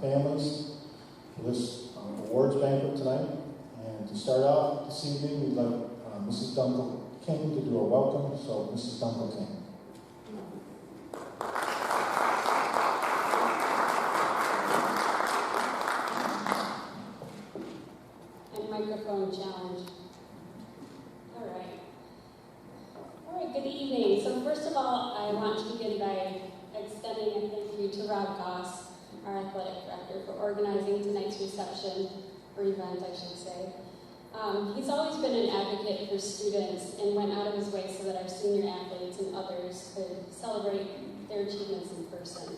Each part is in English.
families for this awards banquet tonight. And to start off this evening, we'd like Mrs. Dunkel King to do a welcome. So, Mrs. Dunkel King. And microphone challenge. All right, good evening. So first of all, I want to begin by extending a thank you to Rob Goss, our athletic director, for organizing tonight's reception, or event, I should say. He's always been an advocate for students and went out of his way so that our senior athletes and others could celebrate their achievements in person.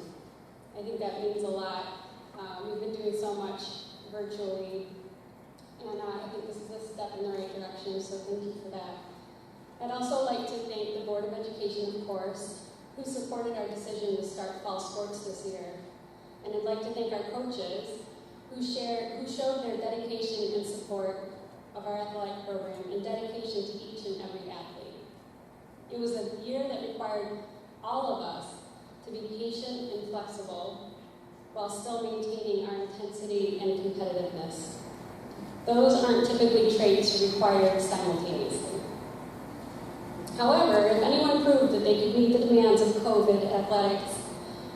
I think that means a lot. We've been doing so much virtually, and I think this is a step in the right direction, so thank you for that. I'd also like to thank the Board of Education, of course, who supported our decision to start fall sports this year. And I'd like to thank our coaches who showed their dedication and support of our athletic program and dedication to each and every athlete. It was a year that required all of us to be patient and flexible while still maintaining our intensity and competitiveness. Those aren't typically traits required simultaneously. However, if anyone proved that they could meet the demands of COVID athletics,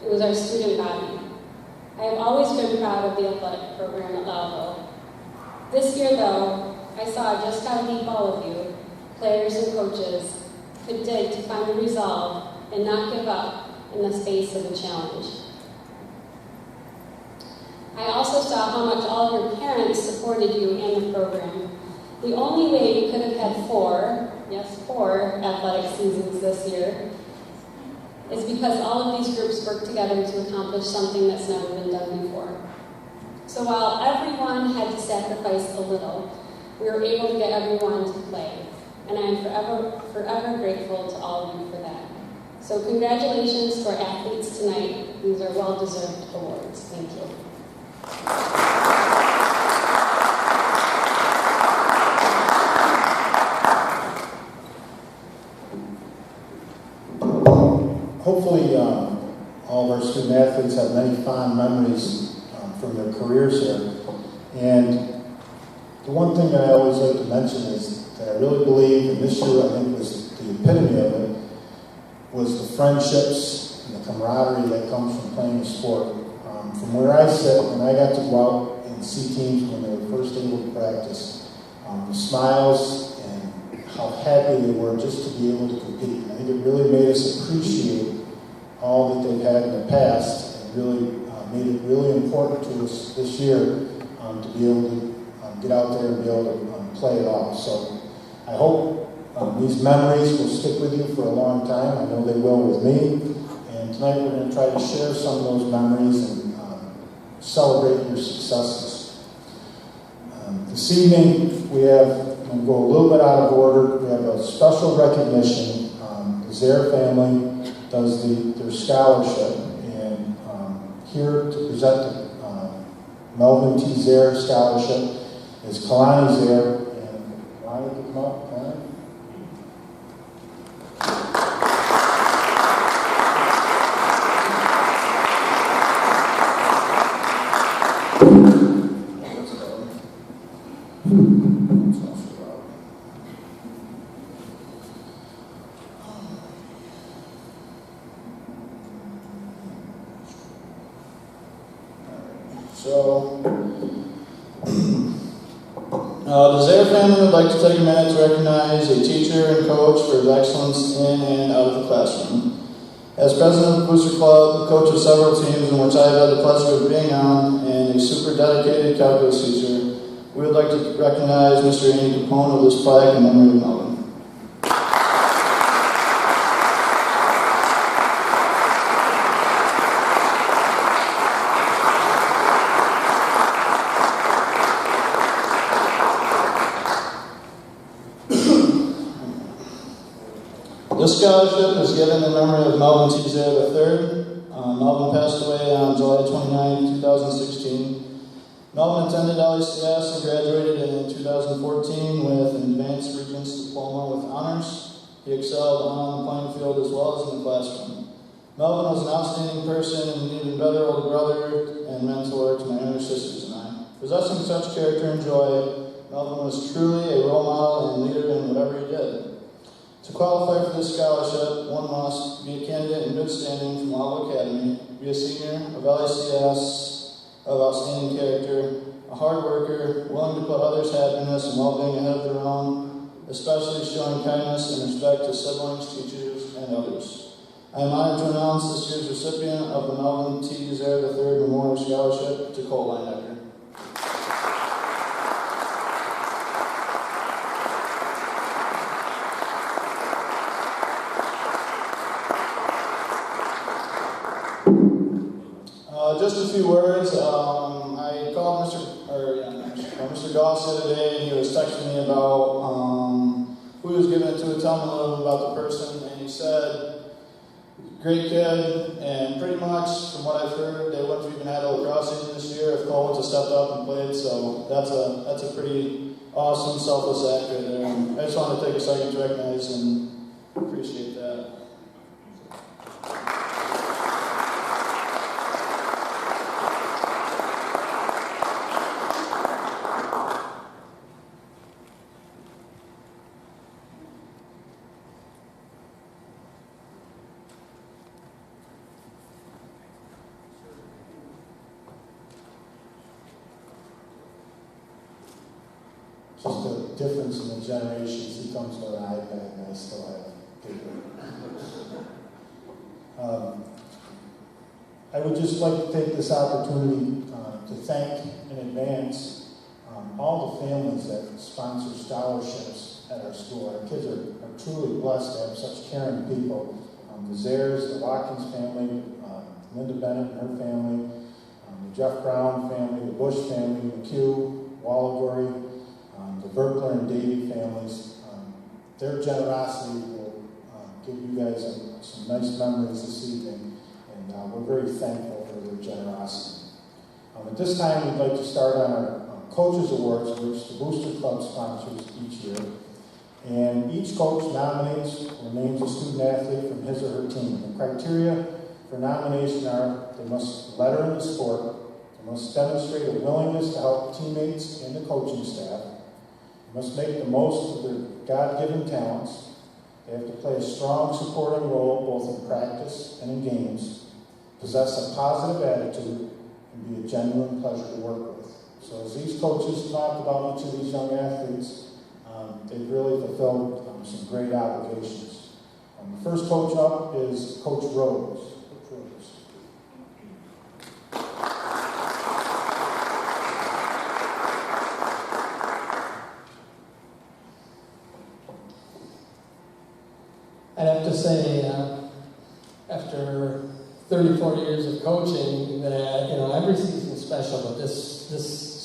it was our student body. I have always been proud of the athletic program at Loudville. This year, though, I saw just how deep all of you, players and coaches, could dig to find the resolve and not give up in the face of the challenge. I also saw how much all of your parents supported you and the program. The only way we could have had four athletic seasons this year is because all of these groups worked together to accomplish something that's never been done before. So while everyone had to sacrifice a little, we were able to get everyone to play. And I am forever grateful to all of you for that. So congratulations to our athletes tonight. These are well-deserved awards. Thank you. Hopefully, all of our student athletes have many fond memories from their careers here. And the one thing that I always like to mention is that I really believe, and this year I think was the epitome of it, was the friendships and the camaraderie that comes from playing a sport. From where I sit, when I got to go out and see teams when they were first able to practice, the smiles and how happy they were just to be able to compete. I think it really made us appreciate all that they've had in the past, and really made it really important to us this year to be able to get out there and be able to play it off. So I hope these memories will stick with you for a long time. I know they will with me. And tonight we're going to try to share some of those memories and celebrate your successes. This evening we have, I'm going to go a little bit out of order, we have a special recognition. The Zaire family does their scholarship, and here to present the Melvin T. Zaire Scholarship is Kalani Zaire. And Kalani, come up, Kalani. The Zaire family would like to take a minute to recognize a teacher and coach for his excellence in and out of the classroom. As president of the Booster Club, coach of several teams in which I have had the pleasure of being on, and a super dedicated calculus teacher, we would like to recognize Mr. Andy Capone with this plaque in memory of Melvin. This scholarship is given in memory of Melvin T. Zaire III. Melvin passed away on July 29, 2016. Melvin attended LACS and graduated in 2014 with an Advanced Regents Diploma with honors. He excelled on the playing field as well as in the classroom. Melvin was an outstanding person and an even better older brother and mentor to my younger sisters and I. Possessing such character and joy, Melvin was truly a role model and leader in whatever he did. To qualify for this scholarship, one must be a candidate in good standing from Lowell Academy, be a senior of LACS of outstanding character, a hard worker, willing to put others' happiness and well-being ahead of their own, especially showing kindness and respect to siblings, teachers, and others. I am honored to announce this year's recipient of the Melvin T. Desire III Memorial Scholarship to Colt Linebacker. Just a few words. I called Mr. Goss the other day, and he was texting me about who he was giving it to. Tell me a little bit about the person, and he said, great kid, and pretty much from what I've heard, they wouldn't have even had a lacrosse season this year if Cole would have stepped up and played. So that's a pretty awesome, selfless act right there. And I just wanted to take a second to recognize and appreciate that. Just the difference in the generations. He comes with an iPad and I still have paper. I would just like to take this opportunity to thank in advance all the families that sponsor scholarships at our school. Our kids are truly blessed to have such caring people. The Zares, the Watkins family, Linda Bennett and her family, the Jeff Brown family, the Bush family, McHugh, Wallagory, the Berkler and Davey families. Their generosity will give you guys some nice memories this evening, and we're very thankful for their generosity. At this time, we'd like to start on our Coaches Awards, which the Booster Club sponsors each year. And each coach nominates or names a student athlete from his or her team. The criteria for nomination are: they must letter in the sport, they must demonstrate a willingness to help teammates and the coaching staff, they must make the most of their God-given talents, they have to play a strong supporting role both in practice and in games, possess a positive attitude, and be a genuine pleasure to work with. So as these coaches talked about each of these young athletes, they've really fulfilled some great obligations. The first coach up is Coach Rhodes. Coach Rhodes. I'd have to say, after 34 years of coaching, that every season's special, but this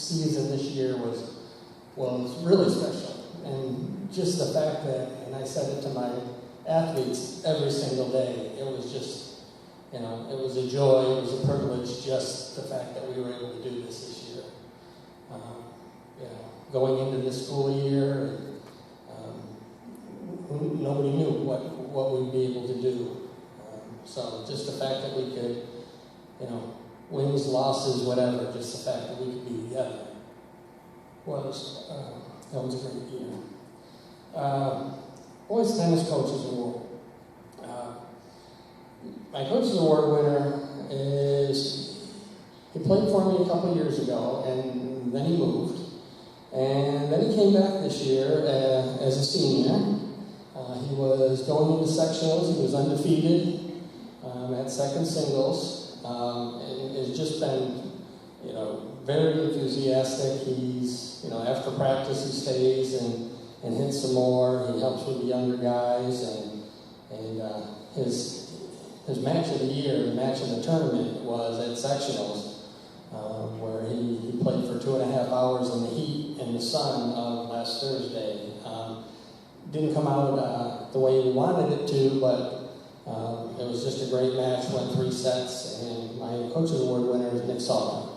season this year was really special. And just the fact that, and I said it to my athletes every single day, it was just, it was a joy, it was a privilege, just the fact that we were able to do this year. Going into this school year, nobody knew what we'd be able to do. So just the fact that we could, wins, losses, whatever, just the fact that we could be together that was a great year. Boys Tennis Coaches Award. My Coaches Award winner he played for me a couple years ago, and then he moved. And then he came back this year as a senior. He was going into sectionals. He was undefeated at second singles. And has just been, very enthusiastic. He's, after practice he stays and hits some more. He helps with the younger guys, and his match of the year, the match of the tournament, was at sectionals, where he played for 2.5 hours in the heat and the sun last Thursday. Didn't come out the way we wanted it to, but it was just a great match. Went 3 sets, and my Coaches Award winner is Nick Sullivan.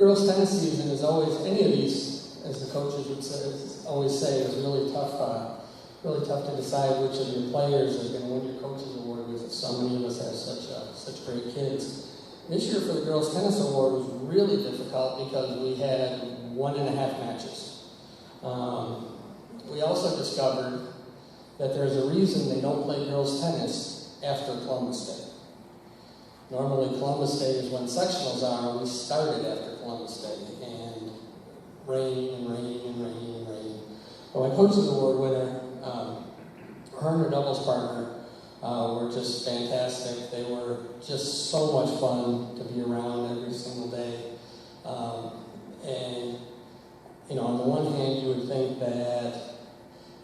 girls' tennis season is always, any of these, as the coaches would say, always say, is really tough to decide which of your players is going to win your coach's award, because so many of us have such great kids. This year for the girls' tennis award was really difficult because we had 1.5 matches. We also discovered that there's a reason they don't play girls' tennis after Columbus Day. Normally Columbus Day is when sectionals are, and we started after Columbus Day, and rain and rain and rain and rain. But my coach's award winner, her and her doubles partner, were just fantastic. They were just so much fun to be around every single day. And, you know, on the one hand, you would think that,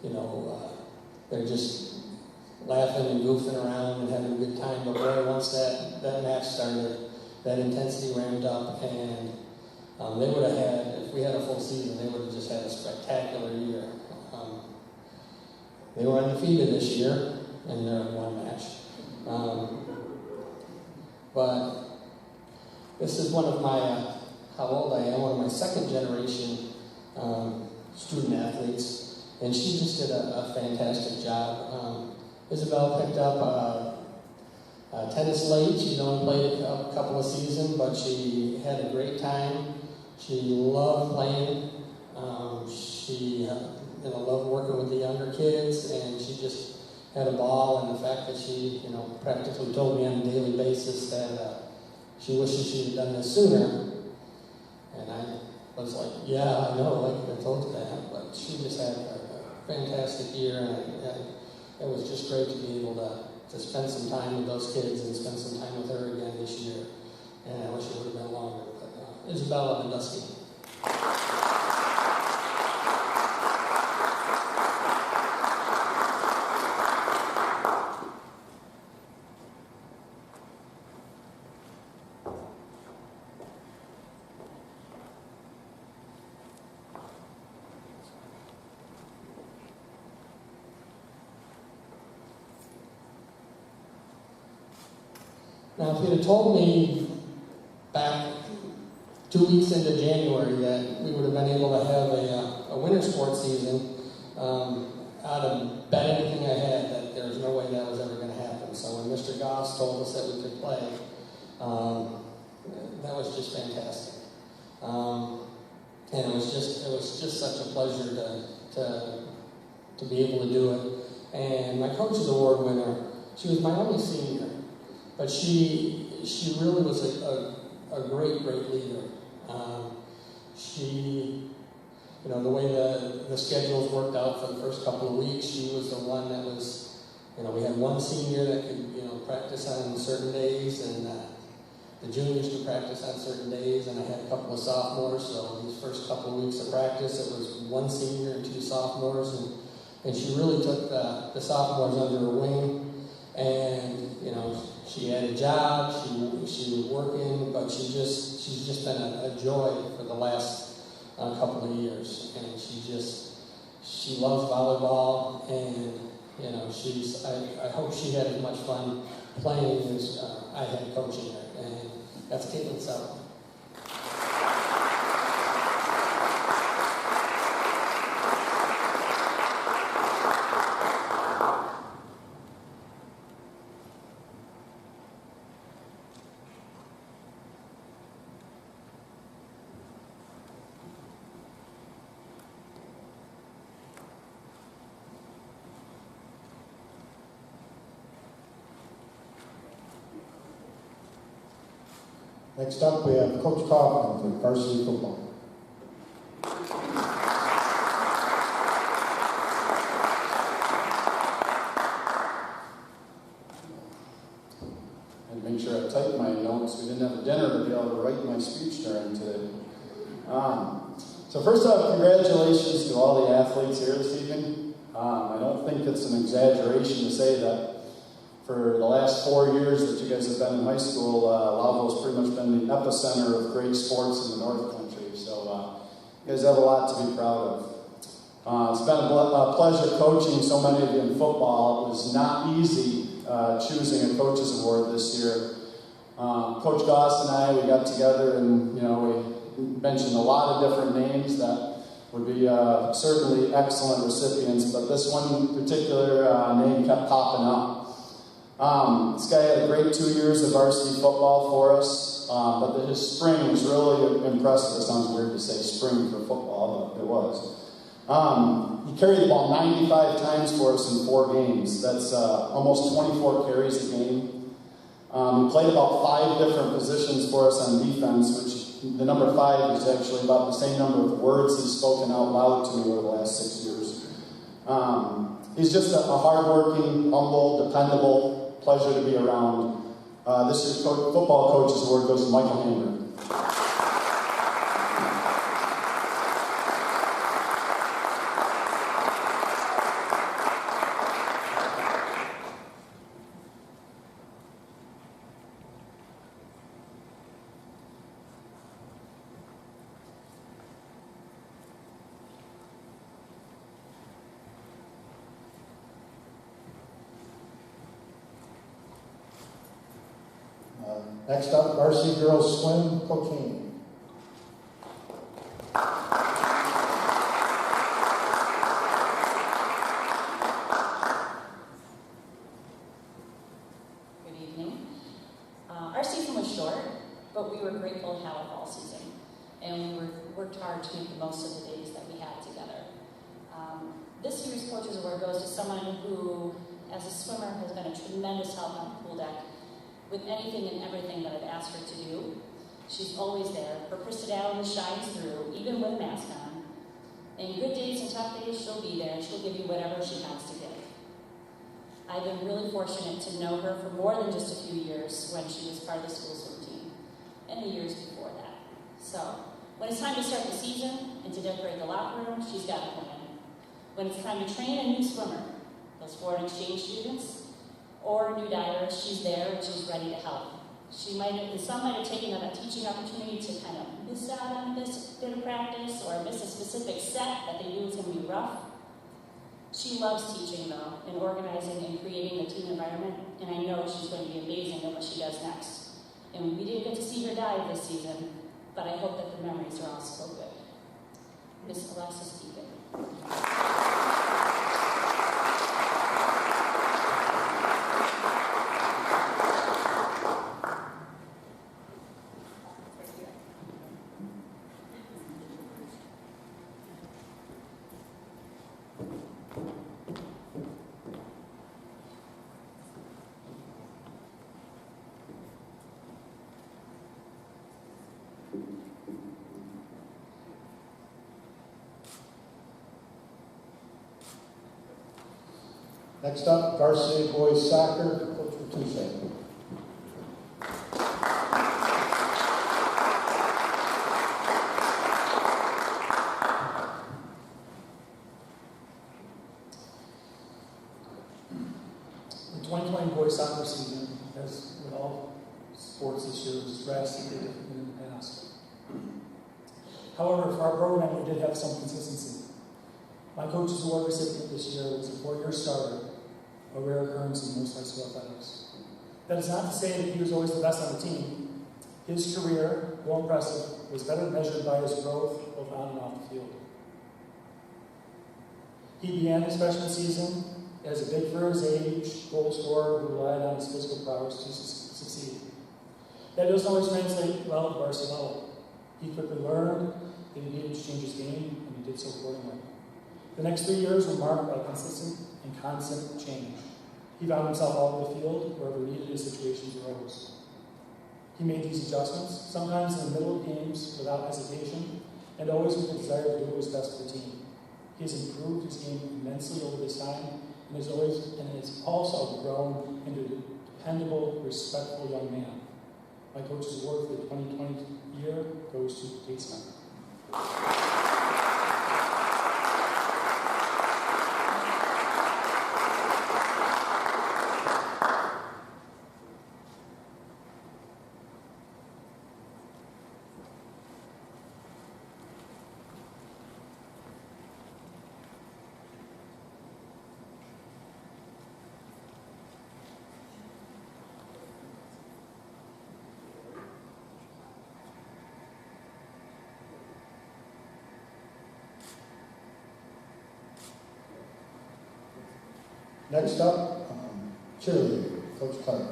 you know, they're just laughing and goofing around and having a good time, but boy, once that match started, that intensity ramped up, and they would have had, if we had a full season, they would have just had a spectacular year. They were undefeated this year in their one match. But this is one of my, how old I am, one of my second generation student athletes, and she just did a fantastic job. Isabel picked up tennis late. She'd only played a couple of seasons, but she had a great time. She loved playing. She loved working with the younger kids, and she just had a ball. And the fact that she, practically told me on a daily basis that she wishes she had done this sooner. And I was like, yeah, I know, like I told you that. But she just had a fantastic year, and it was just great to be able to spend some time with those kids and spend some time with her again this year. And I wish it would have been longer. But Isabella and Dusty. Now, if you'd have told me back 2 weeks into January that we would have been able to have a winter sports season, I'd have bet anything I had that there was no way that was ever going to happen. So when Mr. Goss told us that we could play, that was just fantastic. And it was just such a pleasure to be able to do it. And my coach's award winner, she was my only senior. But she really was a great leader. She, the way the schedules worked out for the first couple of weeks, she was the one that was, we had one senior that could, practice on certain days, and the juniors could practice on certain days, and I had a couple of sophomores, so these first couple of weeks of practice, it was one senior and two sophomores, and she really took the sophomores under her wing, and, she had a job, she was working, but she's just been a joy for the last couple of years, and she loves volleyball, and I hope she had as much fun playing as I had coaching her, and that's Caitlin Sullivan. Next up, we have Coach Kaufman for varsity football. And make sure I typed my notes. We didn't have a dinner to be able to write my speech during today. So first off, congratulations to all the athletes here this evening. I don't think it's an exaggeration to say that for the last 4 years that you guys have been in high school, Lavvo's pretty much been the epicenter of great sports in the North Country. So you guys have a lot to be proud of. It's been a pleasure coaching so many of you in football. It was not easy choosing a coach's award this year. Coach Goss and I, we got together and mentioned a lot of different names that would be certainly excellent recipients, but this one particular name kept popping up. This guy had a great 2 years of varsity football for us, but his spring was really impressive. It sounds weird to say spring for football, but it was. He carried the ball 95 times for us in 4 games. That's almost 24 carries a game. He played about 5 different positions for us on defense, which the number 5 is actually about the same number of words he's spoken out loud to me over the last 6 years. He's just a hardworking, humble, dependable, pleasure to be around. This year's football coach's award goes to Michael Hammer. Next up, varsity girls swim, Cocaine. Good evening. Our season was short, but we were grateful to have a fall season, and we worked hard to make the most of the days that we had together. This year's Coach's Award goes to someone who, as a swimmer, has been a tremendous help on the pool deck with anything and everything that I've asked her to do. She's always there. Her personality shines through, even with a mask on. In good days and tough days, she'll be there, and she'll give you whatever she has to give. I've been really fortunate to know her for more than just a few years when she was part of the school swim team, and the years before that. So, when it's time to start the season and to decorate the locker room, she's got a plan. When it's time to train a new swimmer, those foreign exchange students, or new divers, she's there and she's ready to help. Some might have taken a teaching opportunity to kind of miss out on this bit of practice or miss a specific set that they knew was going to be rough. She loves teaching though, and organizing and creating the team environment, and I know she's going to be amazing at what she does next. And we didn't get to see her dive this season, but I hope that the memories are all still good. Miss Alexis Deacon. Next up, varsity boys soccer, Coach Bertuzzi. The 2020 boys soccer season, as with all sports this year, was drastically different than in the past. However, for our program, we did have some consistency. My Coach's Award recipient this year was a 4-year starter, a rare occurrence in most high school athletics. That is not to say that he was always the best on the team. His career, though impressive, was better measured by his growth both on and off the field. He began his freshman season as a big for his age goal scorer who relied on his physical prowess to succeed. That doesn't always translate well at varsity level. He quickly learned that he needed to change his game, and he did so accordingly. The next 3 years were marked by consistent and constant change. He found himself out in the field wherever needed his situations arose. He made these adjustments, sometimes in the middle of games without hesitation, and always with the desire to do what was best for the team. He has improved his game immensely over this time, and has also grown into a dependable, respectful young man. My Coach's Award for the 2020 year goes to Tate Snyder. Next up, cheerleading, Coach Carter.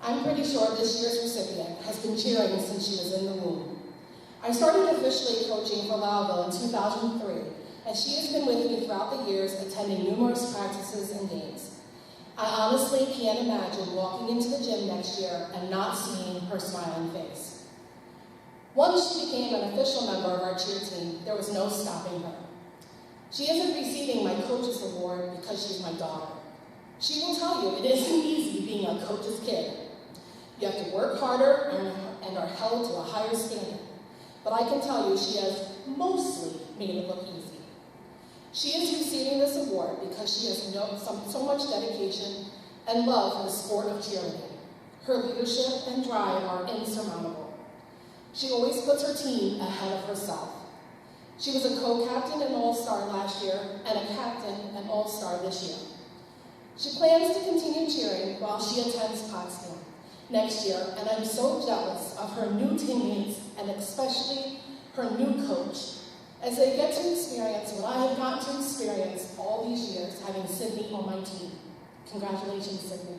I'm pretty sure this year's recipient has been cheering since she was in the womb. I started officially coaching for Lowville in 2003, and she has been with me throughout the years, attending numerous practices and games. I honestly can't imagine walking into the gym next year and not seeing her smiling face. Once she became an official member of our cheer team, there was no stopping her. She isn't receiving my coach's award because she's my daughter. She will tell you it isn't easy being a coach's kid. You have to work harder and are held to a higher standard. But I can tell you she has mostly made it look easy. She is receiving this award because she has so much dedication and love for the sport of cheerleading. Her leadership and drive are insurmountable. She always puts her team ahead of herself. She was a co-captain and all-star last year and a captain and all-star this year. She plans to continue cheering while she attends Potsdam next year, and I'm so jealous of her new teammates and especially her new coach as they get to experience what I have gotten to experience all these years having Sydney on my team. Congratulations, Sydney.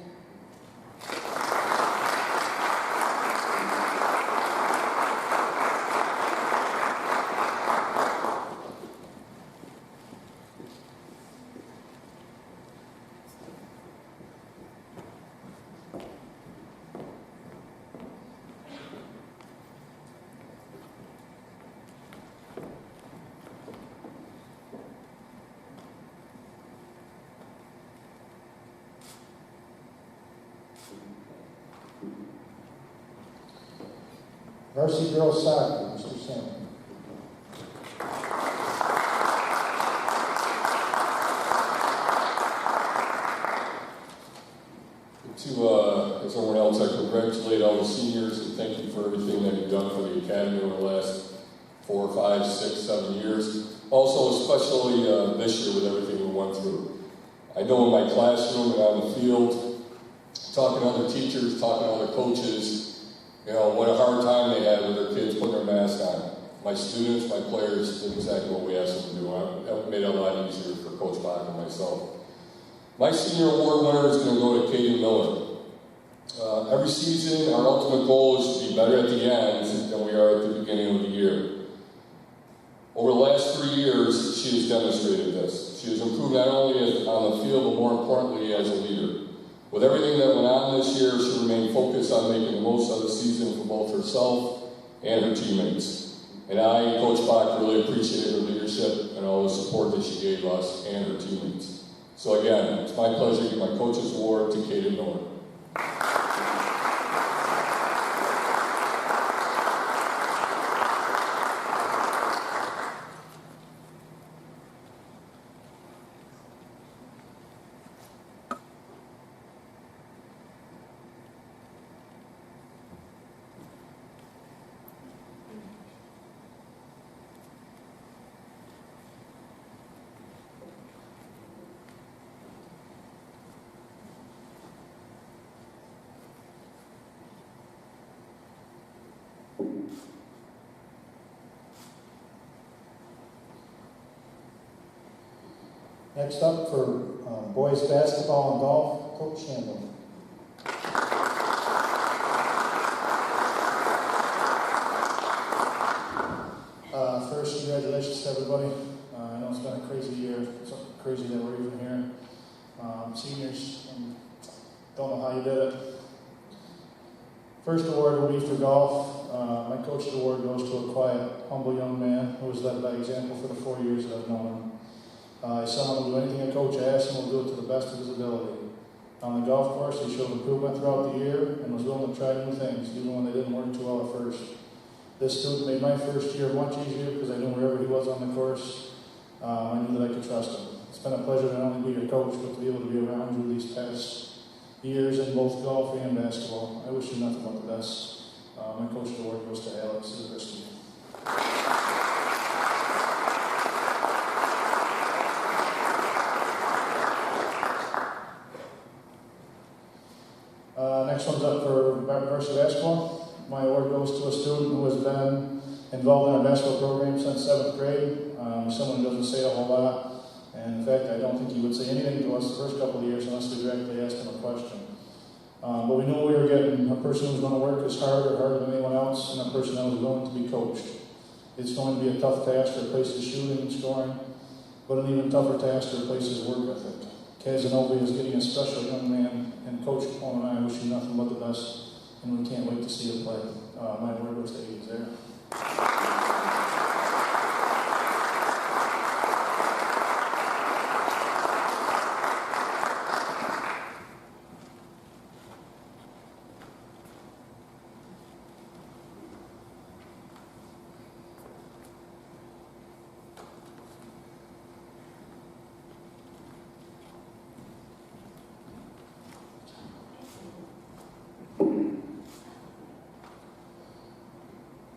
Varsity girls soccer, Mr. Salmon. As everyone else, I congratulate all the seniors and thank you for everything that you've done for the Academy over the last 4, 5, 6, 7 years. Also, especially this year with everything we went through. I know in my classroom and on the field, talking to other teachers, talking to other coaches, you know, what a hard time they had with their kids putting their mask on. My students, my players did exactly what we asked them to do. That made it a lot easier for Coach Bach and myself. My senior award winner is going to go to Katie Miller. Every season, our ultimate goal is to be better at the end than we are at the beginning of the year. Over the last 3 years, she has demonstrated this. She has improved not only on the field, but more importantly as a leader. With everything that went on this year, she remained focused on making the most of the season for both herself and her teammates. And I, Coach Bach, really appreciated her leadership and all the support that she gave us and her teammates. So again, it's my pleasure to give my Coach's Award to Katie Miller. Next up for boys basketball and golf, Coach Shandel. First, congratulations to everybody. I know it's been a crazy year. It's crazy that we're even here. Seniors, don't know how you did it. First award will be for golf. My coach's award goes to a quiet, humble young man who was led by example for the 4 years that I've known him. He's someone who will do anything a coach asks and will do it to the best of his ability. On the golf course, he showed improvement throughout the year and was willing to try new things, even when they didn't work too well at first. This student made my first year much easier because I knew wherever he was on the course, I knew that I could trust him. It's been a pleasure to not only be your coach, but to be able to be around you these past years in both golf and basketball. I wish you nothing but the best. My coach's award goes to LACS. It's the best of you. Next one's up for varsity basketball. My award goes to a student who has been involved in our basketball program since 7th grade. Someone who doesn't say a whole lot. And in fact, I don't think he would say anything to us the first couple of years unless we directly asked him a question. But we knew we were getting a person who was going to work as hard or harder than anyone else, and a person that was willing to be coached. It's going to be a tough task to replace his shooting and scoring, but an even tougher task to replace his work ethic. Casanova is getting a special young man, and Coach Paul and I wish you nothing but the best, and we can't wait to see you play. My word goes to A's there.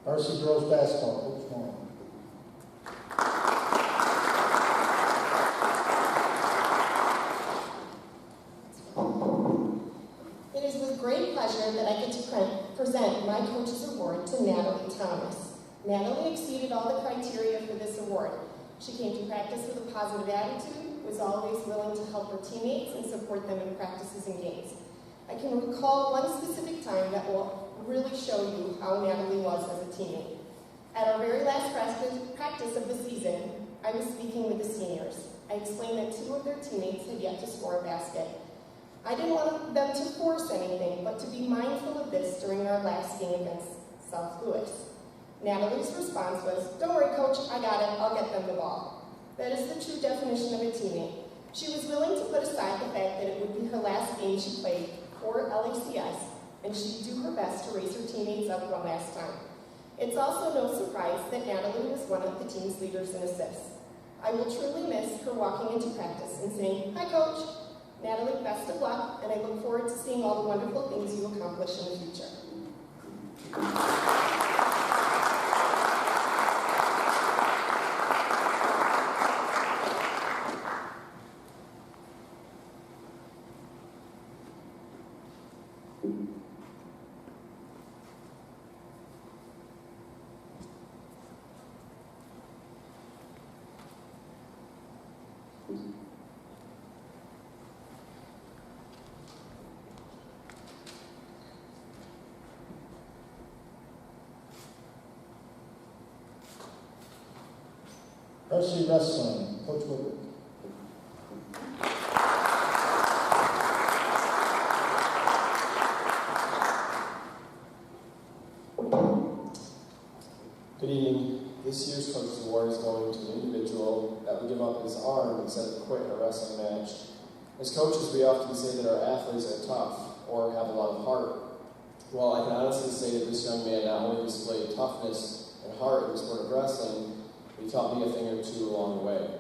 Varsity girls basketball, Coach Moore. It is with great pleasure that I get to present my Coach's Award to Natalie Thomas. Natalie exceeded all the criteria for this award. She came to practice with a positive attitude, was always willing to help her teammates and support them in practices and games. I can recall one specific time that will really show you how Natalie was as a teammate. At our very last practice of the season, I was speaking with the seniors. I explained that 2 of their teammates had yet to score a basket. I didn't want them to force anything, but to be mindful of this during our last game against South Louis. Natalie's response was, "Don't worry, Coach, I got it, I'll get them the ball." That is the true definition of a teammate. She was willing to put aside the fact that it would be her last game she played for LACS, and she'd do her best to raise her teammates up one last time. It's also no surprise that Natalie was one of the team's leaders in assists. I will truly miss her walking into practice and saying, "Hi, Coach." Natalie, best of luck, and I look forward to seeing all the wonderful things you accomplish in the future. Varsity wrestling, Coach Woodward. Good evening. This year's Coach's Award is going to an individual that would give up his arm instead of quit in a wrestling match. As coaches, we often say that our athletes are tough or have a lot of heart. Well, I can honestly say that this young man not only displayed toughness and heart in the sport of wrestling, but he taught me a thing or two along the way.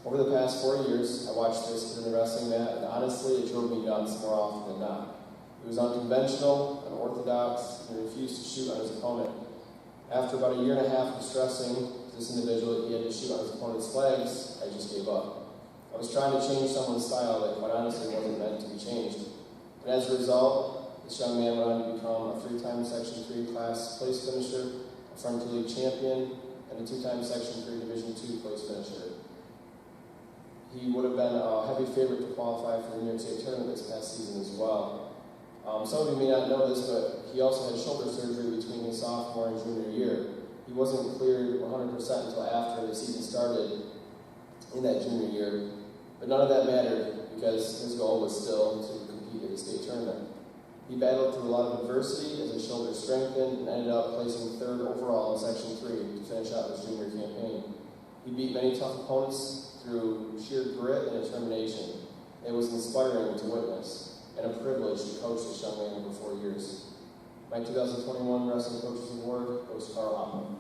Over the past 4 years, I watched this kid in the wrestling mat, and honestly, it drove me nuts more often than not. He was unconventional, unorthodox, and refused to shoot on his opponent. After about a year and a half of stressing this individual that he had to shoot on his opponent's legs, I just gave up. I was trying to change someone's style that quite honestly wasn't meant to be changed. And as a result, this young man went on to become a 3-time Section 3 class place finisher, a Frontier League champion, and a 2-time Section 3 Division 2 place finisher. He would have been a heavy favorite to qualify for the New York State Tournament this past season as well. Some of you may not know this, but he also had shoulder surgery between his sophomore and junior year. He wasn't cleared 100% until after the season started in that junior year, but none of that mattered because his goal was still to compete at the state tournament. He battled through a lot of adversity as his shoulder strengthened and ended up placing 3rd overall in Section 3 to finish out his junior campaign. He beat many tough opponents through sheer grit and determination. It was inspiring to witness and a privilege to coach this young man over 4 years. My 2021 Wrestling Coaches Award goes to Carl Hoffman.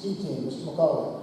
ski team, Mr. McCauley.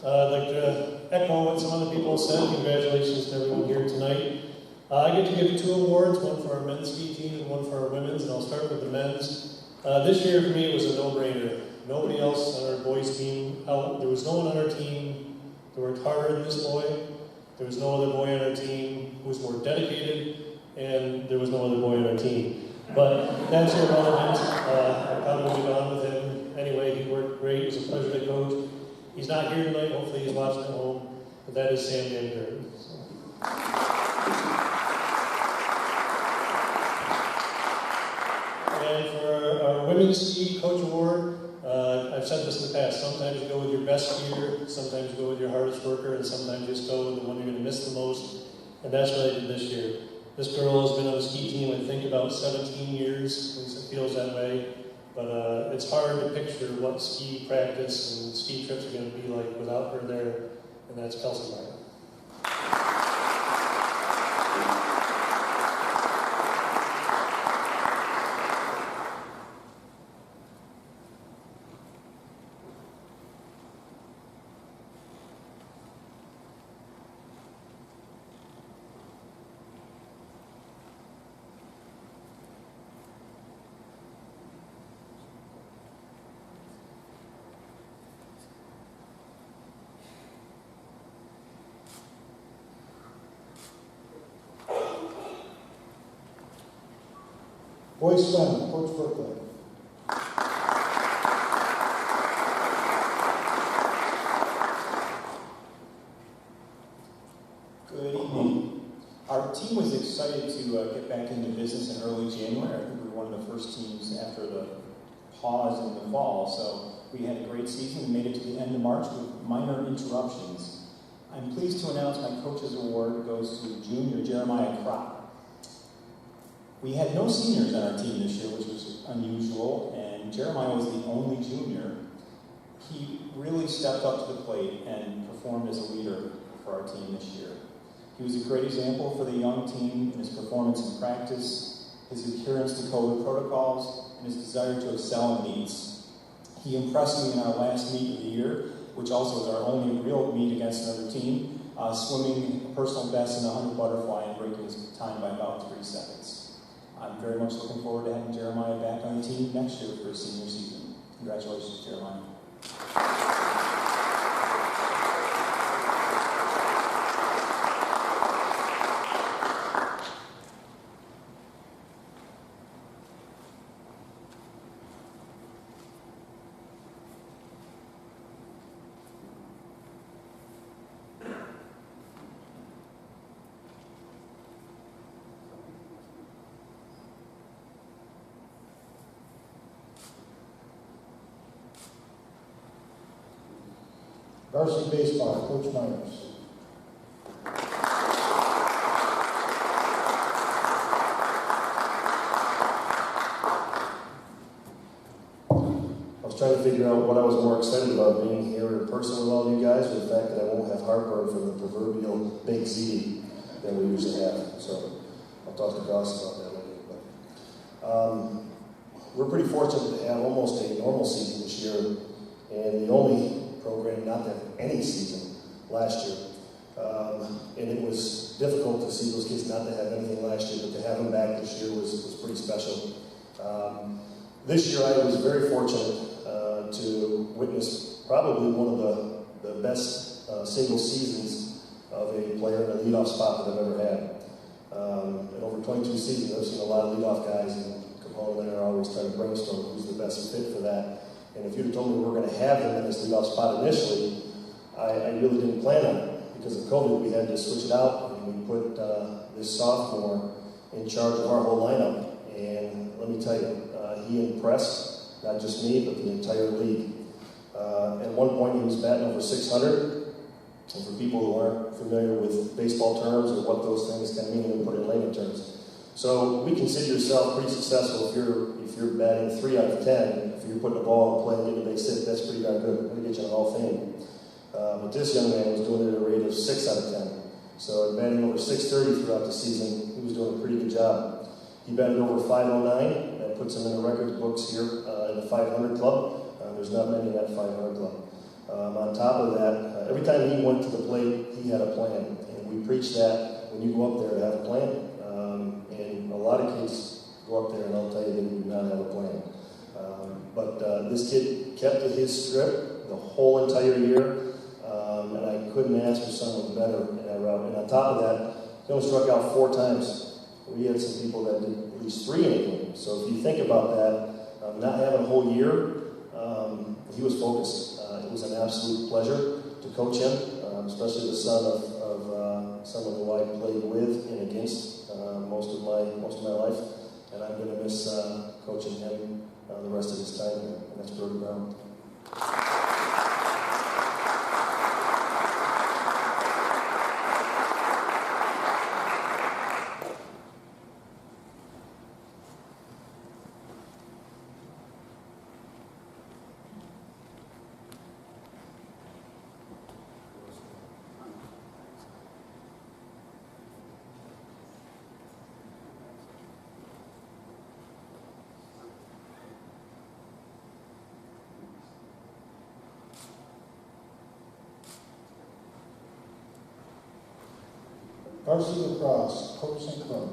I'd like to echo what some other people said. Congratulations to everyone here tonight. I get to give 2 awards, one for our men's ski team and one for our women's, and I'll start with the men's. This year for me it was a no-brainer. Nobody else on our boys team, there was no one on our team that worked harder than this boy. There was no other boy on our team who was more dedicated, and there was no other boy on our team. But that's irrelevant. I probably moved on with him. Anyway, he worked great. It was a pleasure to coach. He's not here tonight. Hopefully he's watching at home. But that is Sam Van Gurten. And for our women's ski coach award, I've said this in the past. Sometimes you go with your best skier, sometimes you go with your hardest worker, and sometimes you just go with the one you're going to miss the most. And that's what I did this year. This girl has been on the ski team, I think, about 17 years. At least it feels that way. But it's hard to picture what ski practice and ski trips are going to be like without her there, and that's Kelsey Meyer. Boys swim, Coach Berkeley. Good evening. Our team was excited to get back into business in early January. I think we were one of the first teams after the pause in the fall. So we had a great season and made it to the end of March with minor interruptions. I'm pleased to announce my Coach's Award goes to junior Jeremiah Kropp. We had no seniors on our team this year, which was unusual, and Jeremiah was the only junior. He really stepped up to the plate and performed as a leader for our team this year. He was a great example for the young team in his performance in practice, his adherence to COVID protocols, and his desire to excel in meets. He impressed me in our last meet of the year, which also was our only real meet against another team, swimming a personal best in the 100 butterfly and breaking his time by about 3 seconds. I'm very much looking forward to having Jeremiah back on the team next year for his senior season. Congratulations, Jeremiah. Varsity baseball, Coach Myers. I was trying to figure out what I was more excited about, being here in person with all you guys, or the fact that I won't have heartburn from the proverbial big Z that we usually have. So I'll talk to Gus about that later. But we're pretty fortunate to have almost a normal season this year, and the only program not to have any season last year. And it was difficult to see those kids not to have anything last year, but to have them back this year was pretty special. This year I was very fortunate to witness probably one of the best single seasons of a player in a leadoff spot that I've ever had. In over 22 seasons, I've seen a lot of leadoff guys, and Capone and I are always trying to brainstorm who's the best fit for that. And if you'd have told me we were going to have him in this leadoff spot initially, I really didn't plan on it. Because of COVID, we had to switch it out, and we put this sophomore in charge of our whole lineup. And let me tell you, he impressed not just me, but the entire league. At one point, he was batting over 600. And for people who aren't familiar with baseball terms or what those things can mean, we put it in layman terms. So we consider yourself pretty successful if you're batting 3 out of 10. If you're putting the ball in play and getting a base hit, that's pretty darn good. That'll get you in the Hall of Fame. But this young man was doing it at a rate of 6 out of 10. So batting over 630 throughout the season, he was doing a pretty good job. He batted over 509. That puts him in the records books here in the 500 club. There's not many in that 500 club. On top of that, every time he went to the plate, he had a plan. And we preach that when you go up there to have a plan. And a lot of kids go up there and they'll tell you they do not have a plan. But this kid kept to his script the whole entire year. And I couldn't ask for someone better in that route. And on top of that, he only struck out 4 times. We had some people that did at least 3 in a game. So if you think about that, not having a whole year, he was focused. It was an absolute pleasure to coach him, especially the son of someone who I played with and against most of my life. And I'm going to miss coaching him the rest of his time here. And that's Brody Brown. Varsity lacrosse, Coach St. Clair.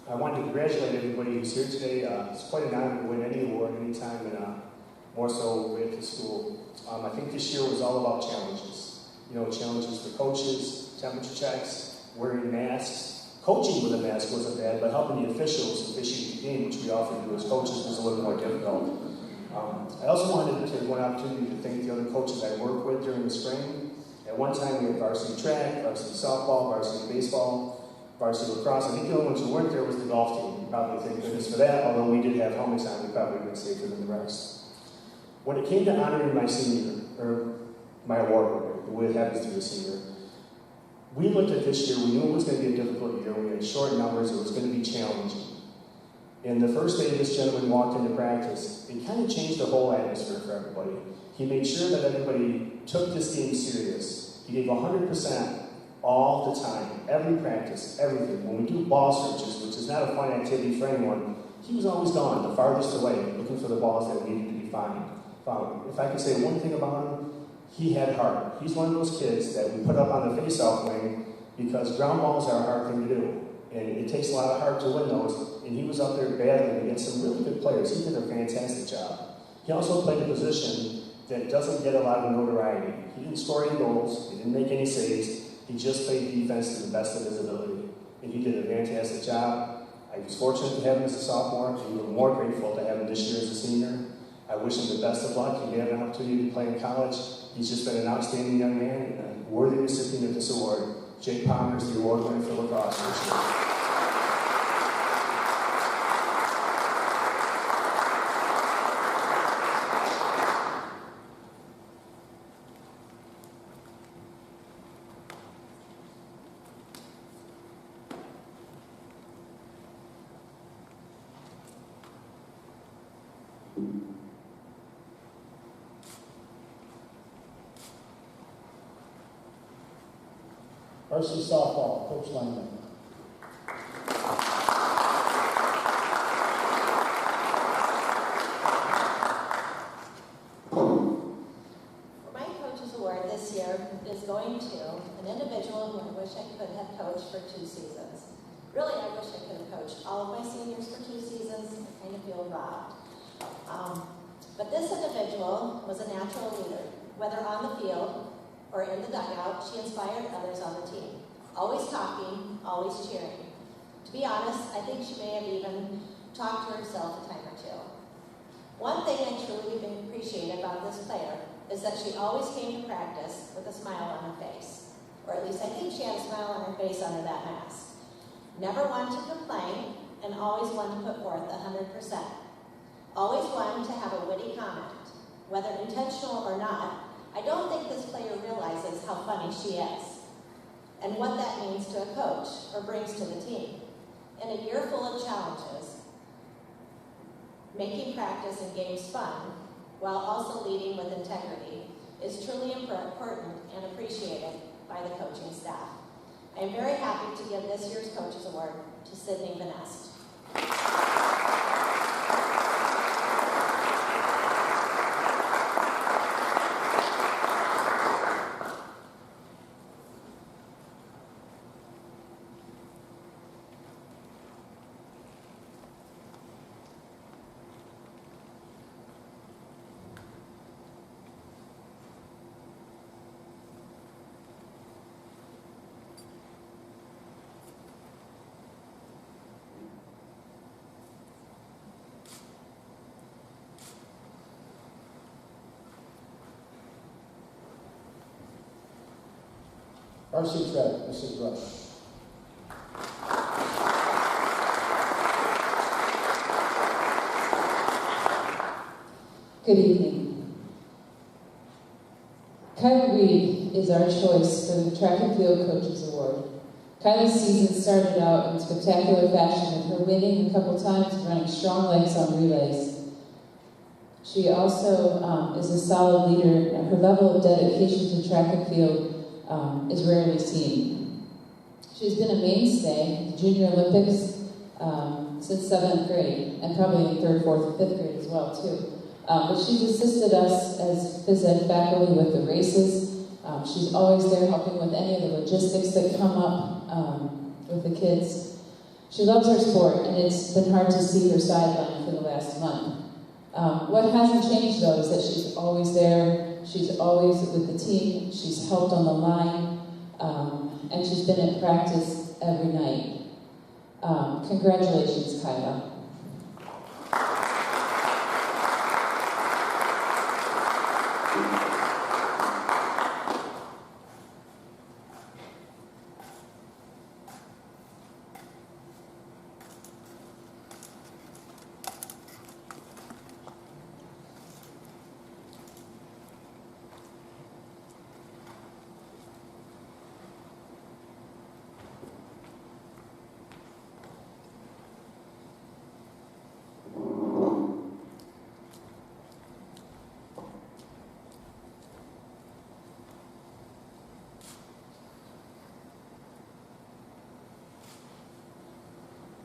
I wanted to congratulate everybody who's here today. It's quite an honor to win any award, anytime, and more so at the school. I think this year was all about challenges. You know, challenges for coaches, temperature checks, wearing masks. Coaching with a mask wasn't bad, but helping the officials officiate the game, which we often do as coaches, was a little more difficult. I also wanted to take one opportunity to thank the other coaches I worked with during the spring. At one time, we had varsity track, varsity softball, varsity baseball, varsity lacrosse. I think the only ones who weren't there was the golf team. You probably thank goodness for that, although we did have helmets on, we probably would been safer than the rest. When it came to honoring my senior, or my award winner, the way it happens to be a senior, we looked at this year, we knew it was going to be a difficult year, we had short numbers, it was going to be challenging. And the first day this gentleman walked into practice, it kind of changed the whole atmosphere for everybody. He made sure that everybody took this game serious. He gave 100% all the time, every practice, everything. When we do ball searches, which is not a fun activity for anyone, he was always gone, the farthest away, looking for the balls that needed to be found. If I could say one thing about him, he had heart. He's one of those kids that we put up on the face-off wing because ground balls are a hard thing to do. And it takes a lot of heart to win those. And he was up there battling against some really good players. He did a fantastic job. He also played a position that doesn't get a lot of notoriety. He didn't score any goals. He didn't make any saves. He just played defense to the best of his ability. And he did a fantastic job. I was fortunate to have him as a sophomore. And we were more grateful to have him this year as a senior. I wish him the best of luck. He may have an opportunity to play in college. He's just been an outstanding young man and a worthy recipient of this award. Jake Palmer is the award winner for lacrosse this year. Varsity softball, Coach Langman. My coach's award this year is going to an individual who I wish I could have coached for 2 seasons. Really, I wish I could have coached all of my seniors for 2 seasons. I kind of feel robbed. But this individual was a natural leader. Whether on the field or in the dugout, she inspired others on the team. Always talking, always cheering. To be honest, I think she may have even talked to herself a time or 2. One thing I truly appreciate about this player is that she always came to practice with a smile on her face. Or at least I think she had a smile on her face under that mask. Never one to complain, and always one to put forth 100%. Always one to have a witty comment. Whether intentional or not, I don't think this player realizes how funny she is and what that means to a coach or brings to the team. In a year full of challenges, making practice and games fun while also leading with integrity is truly important and appreciated by the coaching staff. I am very happy to give this year's Coaches Award to Sydney Vanest. Varsity track, Mrs. Rush. Good evening. Kylie Reed is our choice for the Track and Field Coaches Award. Kylie's season started out in spectacular fashion with her winning a couple times and running strong legs on relays. She also is a solid leader, and her level of dedication to track and field is rarely seen. She's been a mainstay in the Junior Olympics since 7th grade, and probably in 3rd, 4th, and 5th grade as well, too. But she's assisted us as phys ed faculty with the races. She's always there helping with any of the logistics that come up with the kids. She loves her sport, and it's been hard to see her sideline for the last month. What hasn't changed, though, is that she's always there. She's always with the team. She's helped on the line, and she's been at practice every night. Congratulations, Kyla.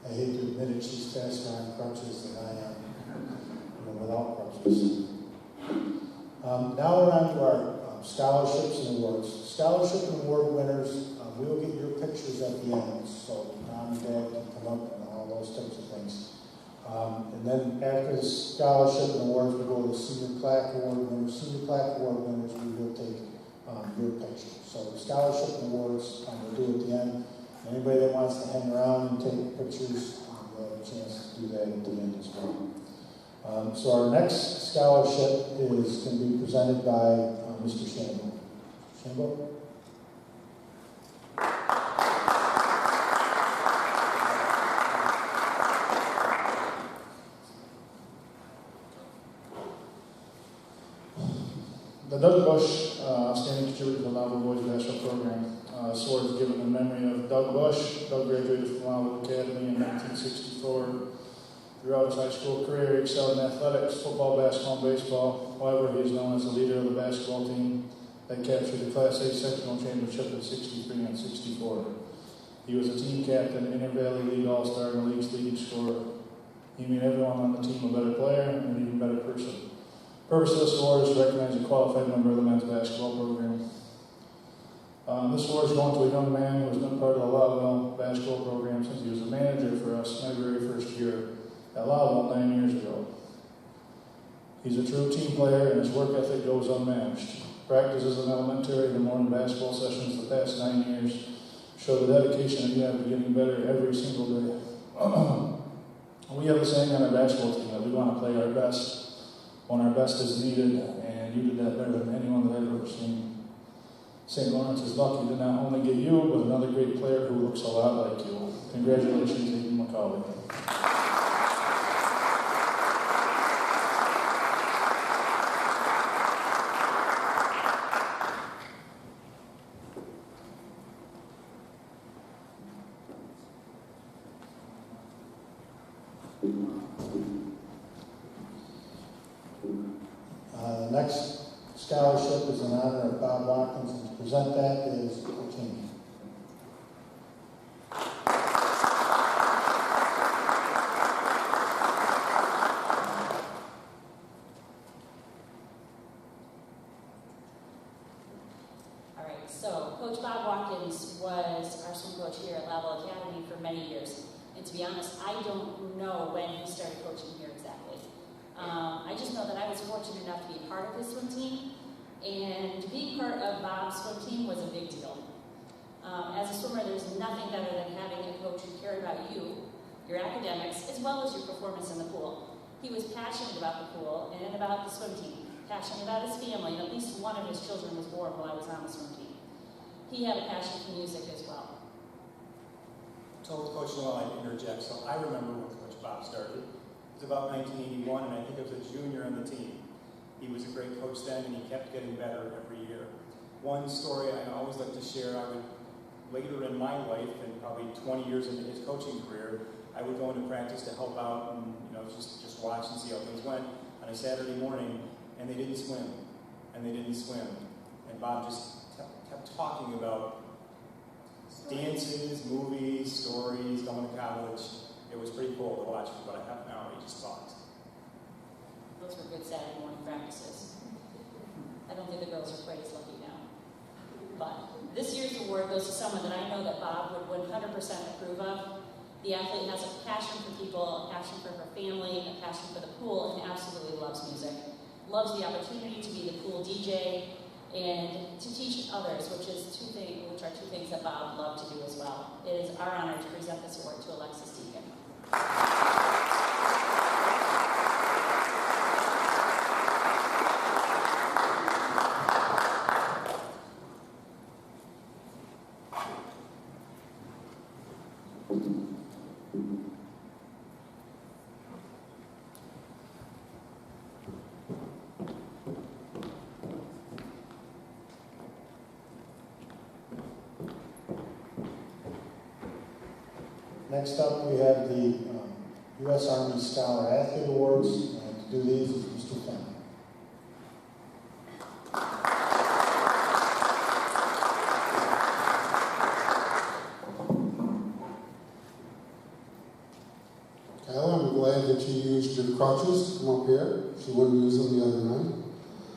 I hate to admit it, she's faster on crutches than I am, even without crutches. Now we're on to our scholarships and awards. Scholarship and award winners, we will get your pictures at the end, so mom and dad can come up and all those types of things. And then after the scholarship and awards, we go to the senior plaque award winners. Senior plaque award winners, we will take your picture. So the scholarship and awards, we'll do at the end. Anybody that wants to hang around and take pictures, we'll have a chance to do that at the end as well. So our next scholarship is going to be presented by Mr. Shambo. Shambo? The Doug Bush Outstanding Contributor to the Lava Boys Basketball Program. This award is given in memory of Doug Bush. Doug graduated from Lava Academy in 1964. Throughout his high school career, he excelled in athletics, football, basketball, and baseball. However, he is known as the leader of the basketball team that captured the Class A sectional championship in 63 and 64. He was a team captain, Inter-Valley League All-Star, and the league's leading scorer. He made everyone on the team a better player and an even better person. The purpose of this award is to recognize a qualified member of the men's basketball program. This award is going to a young man who has been part of the Lowville basketball program since he was a manager for us my very first year at Lowville 9 years ago. He's a true team player and his work ethic goes unmatched. Practices in elementary and morning basketball sessions the past 9 years show the dedication that you have to getting better every single day. We have a saying on our basketball team that we want to play our best when our best is needed, and you did that better than anyone that I've ever seen. St. Lawrence is lucky to not only get you, but another great player who looks a lot like you. Congratulations, Aiden McCauley. The next scholarship is in honor of Bob Watkins, and to present that is Coach Amy. All right, so Coach Bob Watkins was our swim coach here at Level Academy for many years. And to be honest, I don't know when he started coaching here exactly. I just know that I was fortunate enough to be part of his swim team, and being part of Bob's swim team was a big deal. As a swimmer, there's nothing better than having a coach who cared about you, your academics, as well as your performance in the pool. He was passionate about the pool and about the swim team, passionate about his family, and at least one of his children was born while I was on the swim team. He had a passion for music as well. Told Coach Noel I'd interject. So I remember when Coach Bob started. It was about 1981, and I think I was a junior on the team. He was a great coach then, and he kept getting better every year. One story I always like to share, later in my life, and probably 20 years into his coaching career, I would go into practice to help out and just watch and see how things went on a Saturday morning, and they didn't swim, and they didn't swim. And Bob just kept talking about dances, movies, stories, going to college. It was pretty cool to watch for about a half an hour. He just talked. Those were good Saturday morning practices. I don't think the girls are quite as lucky now. But this year's award goes to someone that I know that Bob would 100% approve of. The athlete has a passion for people, a passion for her family, a passion for the pool, and absolutely loves music. Loves the opportunity to be the pool DJ and to teach others, which are two things that Bob loved to do as well. It is our honor to present this award to Alexis Deacon. Next up, we have the U.S. Army Scholar Athlete Awards, and to do these is Mr. Fenn. Kyla, I'm glad that you used your crutches to come up here. She wouldn't use them the other night.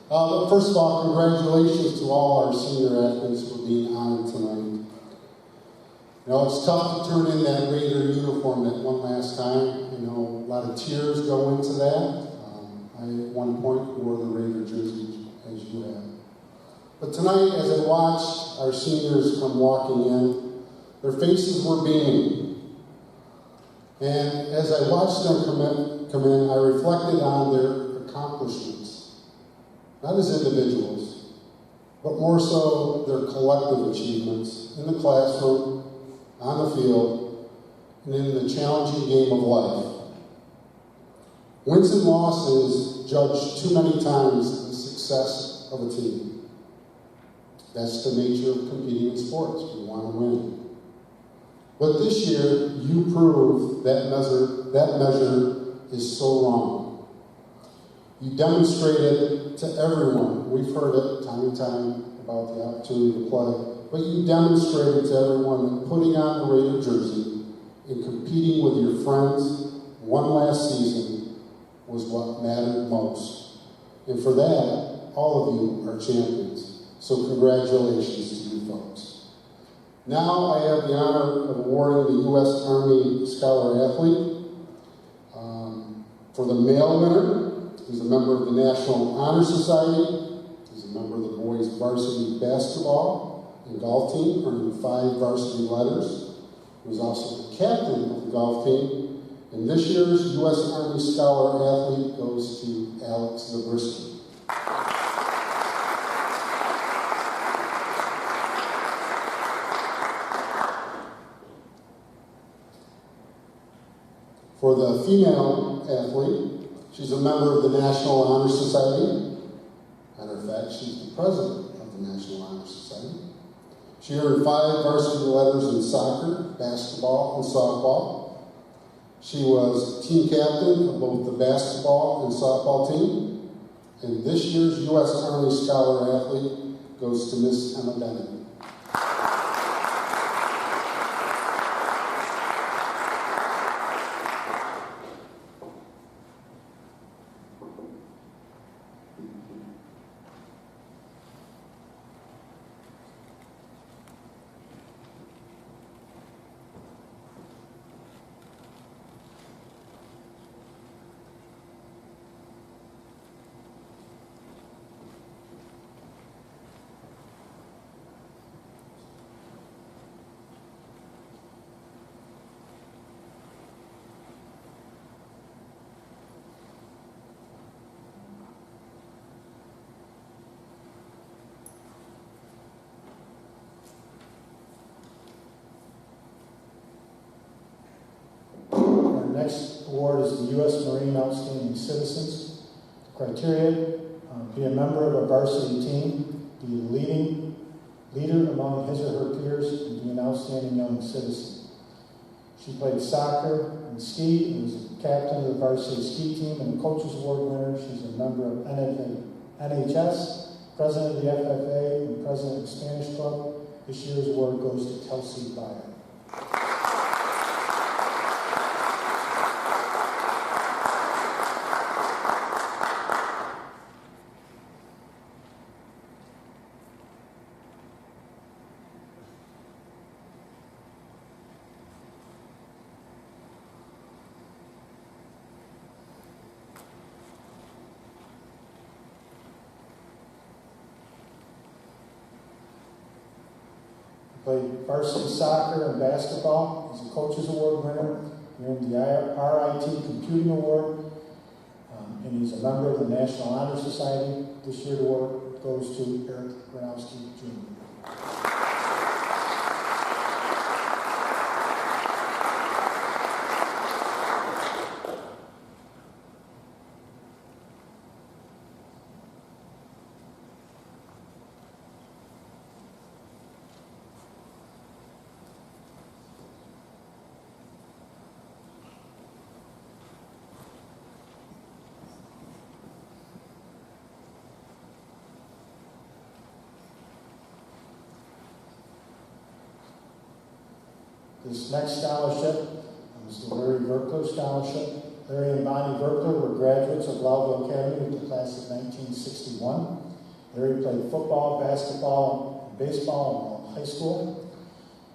But first of all, congratulations to all our senior athletes for being honored tonight. It's tough to turn in that Raider uniform that one last time. A lot of tears go into that. I, at one point, wore the Raider jersey, as you have. But tonight, as I watched our seniors come walking in, their faces were beaming. And as I watched them come in, I reflected on their accomplishments. Not as individuals, but more so their collective achievements in the classroom, on the field, and in the challenging game of life. Wins and losses judge too many times the success of a team. That's the nature of competing in sports. We want to win. But this year, you proved that measure is so wrong. You demonstrated to everyone, we've heard it time and time about the opportunity to play, but you demonstrated to everyone that putting on the Raider jersey and competing with your friends one last season was what mattered most. And for that, all of you are champions. So congratulations to you folks. Now I have the honor of awarding the U.S. Army Scholar Athlete. For the male winner, he's a member of the National Honor Society. He's a member of the boys varsity basketball and golf team, earning 5 varsity letters. He was also the captain of the golf team. And this year's U.S. Army Scholar Athlete goes to Alex Zabriskie. For the female athlete, she's a member of the National Honor Society. Matter of fact, she's the president of the National Honor Society. She earned 5 varsity letters in soccer, basketball, and softball. She was team captain of both the basketball and softball team. And this year's U.S. Army Scholar Athlete goes to Miss Emma Bennett. Next award is the U.S. Marine Outstanding Citizens. The criteria, be a member of a varsity team, be a leader among his or her peers, and be an outstanding young citizen. She played soccer and ski and was the captain of the varsity ski team and a coach's award winner. She's a member of NHS, president of the FFA, and president of the Spanish Club. This year's award goes to Kelsey Byer. Played varsity soccer and basketball. He's a coach's award winner. He earned the RIT Computing Award. And he's a member of the National Honor Society. This year's award goes to Eric Granowski, Jr. This next scholarship is the Larry Verkler Scholarship. Larry and Bonnie Verkler were graduates of Lowville Academy with the class of 1961. Larry played football, basketball, and baseball in high school.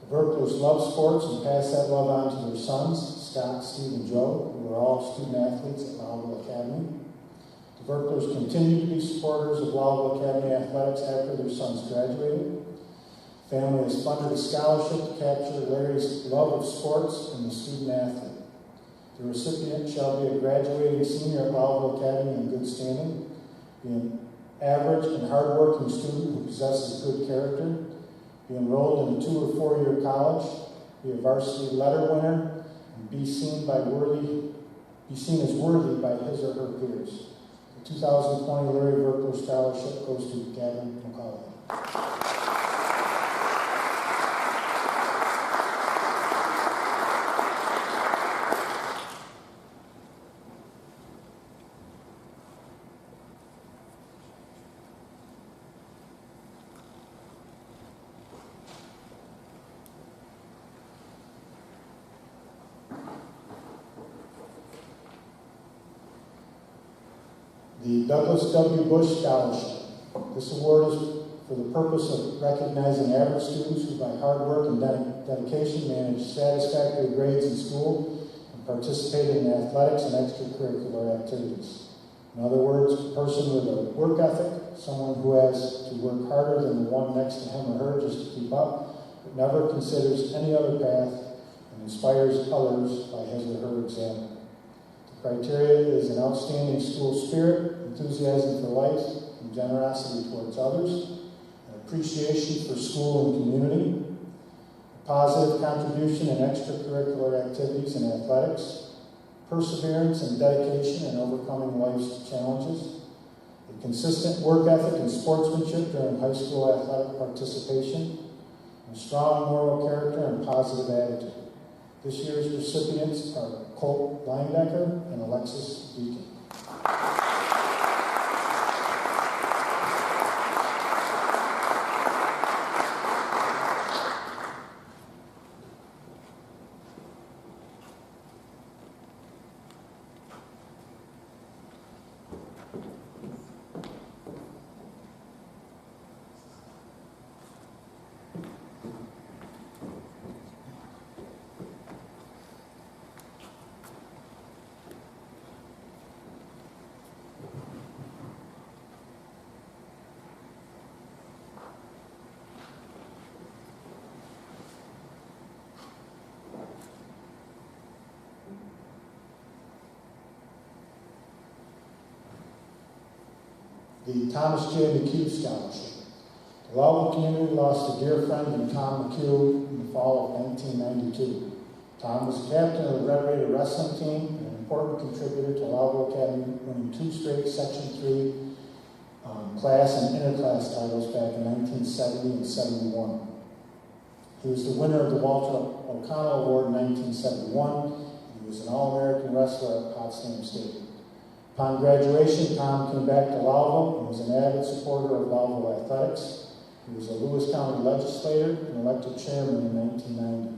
The Verklers love sports and pass that love on to their sons, Scott, Steve, and Joe, who are all student athletes at Lowville Academy. The Verklers continue to be supporters of Lowville Academy athletics after their sons graduated. Family has funded a scholarship to capture Larry's love of sports and the student athlete. The recipient shall be a graduating senior at Lowville Academy in good standing, be an average and hardworking student who possesses good character, be enrolled in a 2 or 4 year college, be a varsity letter winner, and be seen as worthy by his or her peers. The 2020 Larry Verkler Scholarship goes to Gavin McCauley. The Douglas W. Bush Scholarship. This award is for the purpose of recognizing average students who, by hard work and dedication, manage satisfactory grades in school and participate in athletics and extracurricular activities. In other words, a person with a work ethic, someone who has to work harder than the one next to him or her just to keep up, but never considers any other path and inspires others by his or her example. Criteria is an outstanding school spirit, enthusiasm for life, and generosity towards others, an appreciation for school and community, a positive contribution in extracurricular activities and athletics, perseverance and dedication in overcoming life's challenges, a consistent work ethic and sportsmanship during high school athletic participation, and strong moral character and positive attitude. This year's recipients are Colt Linebacker and Alexis Deacon. The Thomas J. McHugh Scholarship. The Lowell community lost a dear friend in Tom McHugh in the fall of 1992. Tom was captain of the Red Raider wrestling team and an important contributor to Lowell Academy, winning 2 straight Section 3 class and interclass titles back in 1970 and 71. He was the winner of the Walter O'Connell Award in 1971, and he was an All-American wrestler at Potsdam State. Upon graduation, Tom came back to Lowell and was an avid supporter of Lowell athletics. He was a Lewis County legislator and elected chairman in 1990.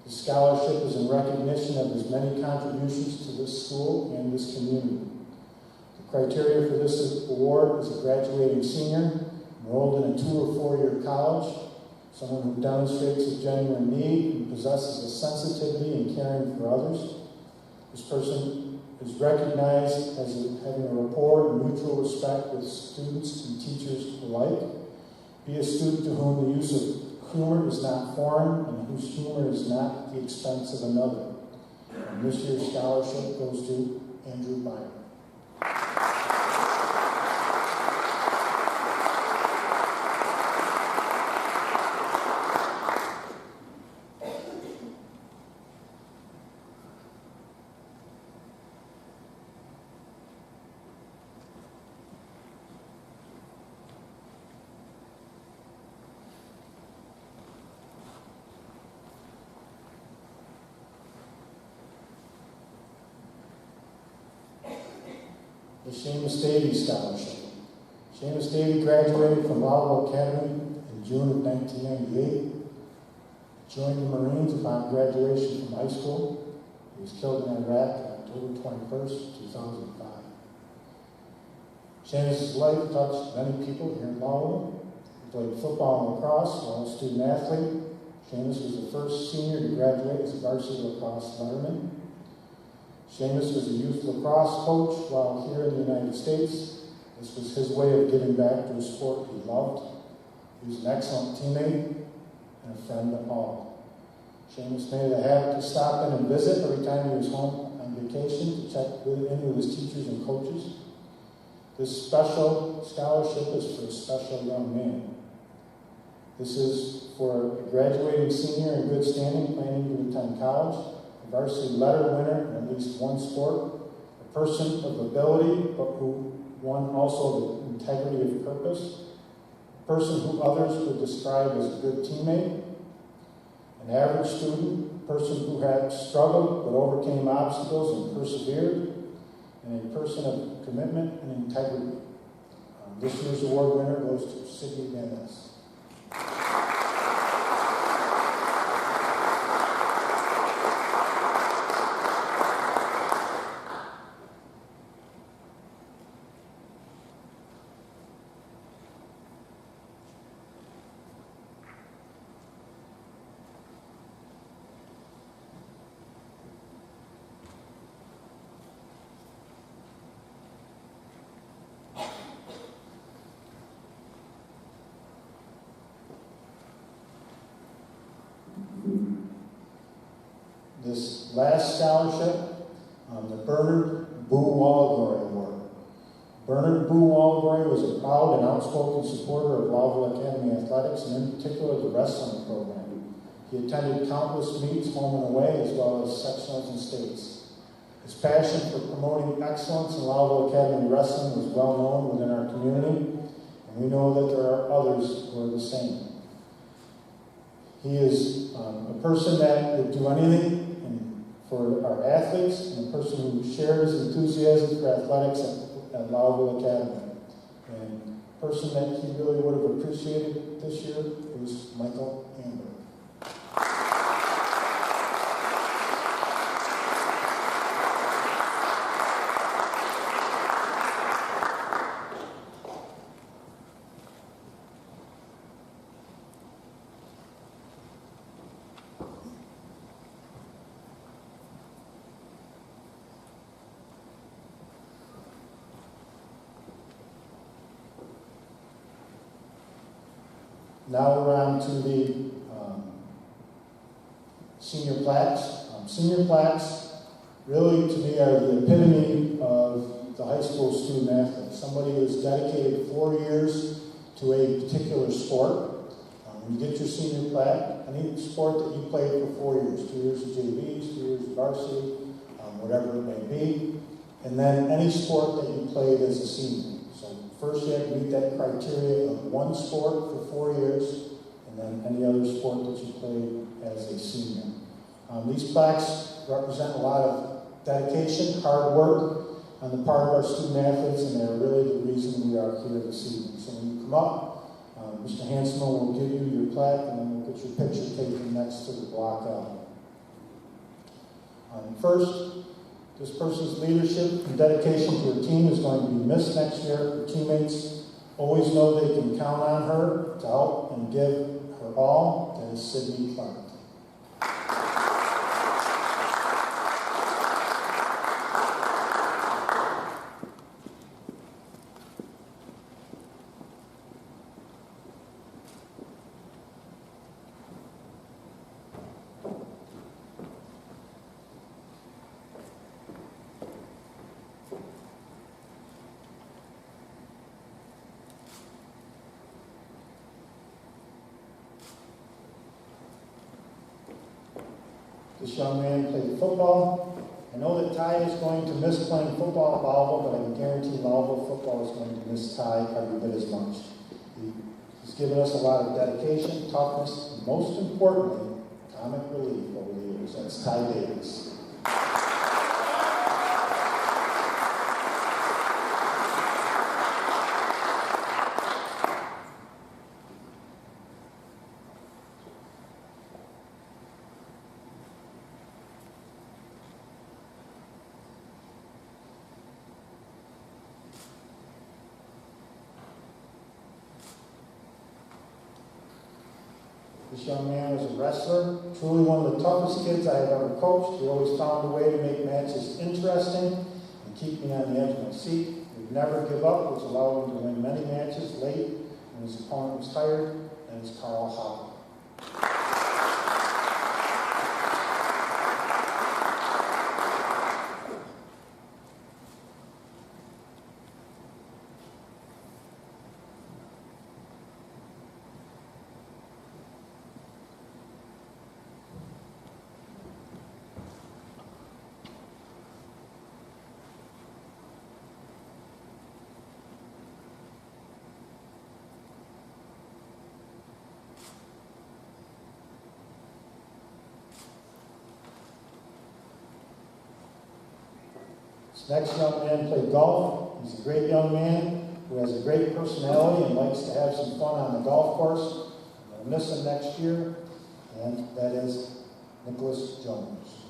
His scholarship is in recognition of his many contributions to this school and this community. The criteria for this award is a graduating senior, enrolled in a 2- or 4-year college, someone who demonstrates a genuine need and possesses a sensitivity and caring for others. This person is recognized as having a rapport and mutual respect with students and teachers alike. Be a student to whom the use of humor is not foreign and whose humor is not at the expense of another. And this year's scholarship goes to Andrew Byron. The Seamus Davies Scholarship. Seamus Davies graduated from Lowell Academy in June of 1998. Joined the Marines upon graduation from high school. He was killed in Iraq on October 21st, 2005. Seamus' life touched many people here in Lowell. He played football and lacrosse while a student athlete. Seamus was the first senior to graduate as a varsity lacrosse letterman. Seamus was a youth lacrosse coach while here in the United States. This was his way of giving back to a sport he loved. He was an excellent teammate and a friend to all. Seamus made it a habit to stop in and visit every time he was home on vacation to check in with his teachers and coaches. This special scholarship is for a special young man. This is for a graduating senior in good standing planning to attend college, a varsity letter winner in at least one sport, a person of ability but who won also the integrity of purpose, a person who others would describe as a good teammate, an average student, a person who had struggled but overcame obstacles and persevered, and a person of commitment and integrity. This year's award winner goes to Sidney Van Ness. This last scholarship, the Bernard Boo Walgore Award. Bernard Boo Walgore was a proud and outspoken supporter of Lowell Academy athletics, and in particular the wrestling program. He attended countless meets home and away, as well as sectionals and states. His passion for promoting excellence in Lowell Academy wrestling was well known within our community, and we know that there are others who are the same. He is a person that would do anything for our athletes, and a person who shares enthusiasm for athletics at Lowville Academy. And a person that he really would have appreciated this year was Michael Amber. Now we're on to the senior plaques. Senior plaques really, to me, are the epitome of the high school student athlete. Somebody who's dedicated 4 years to a particular sport. When you get your senior plaque, any sport that you played for 4 years, 2 years of JVs, 2 years of varsity, whatever it may be, and then any sport that you played as a senior. So first you have to meet that criteria of one sport for 4 years, and then any other sport that you played as a senior. These plaques represent a lot of dedication, hard work on the part of our student athletes, and they're really the reason we are here this evening. So when you come up, Mr. Hanselman will give you your plaque, and then we'll get your picture taken next to the block out. First, this person's leadership and dedication to her team is going to be missed next year. Her teammates always know they can count on her to help and give her all. That is Sydney Clark. This young man played football. I know that Ty is going to miss playing football at Lowville, but I can guarantee Lowville football is going to miss Ty every bit as much. He's given us a lot of dedication, toughness, and most importantly, comic relief over the years. That's Ty Davis. This young man was a wrestler, truly one of the toughest kids I have ever coached. He always found a way to make matches interesting and keep me on the edge of my seat. He would never give up, which allowed him to win many matches late when his opponent was tired, and it's Carl Hopper. This next young man played golf. He's a great young man who has a great personality and likes to have some fun on the golf course. I'm going to miss him next year, and that is Nicholas Jones.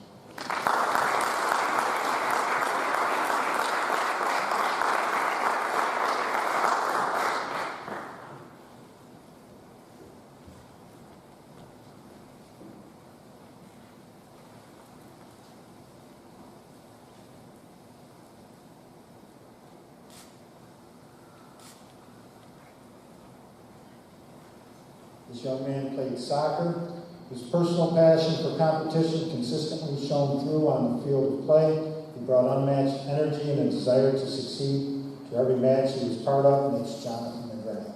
This young man played soccer. His personal passion for competition consistently shone through on the field of play. He brought unmatched energy and a desire to succeed to every match he was part of, and it's Jonathan McGrath.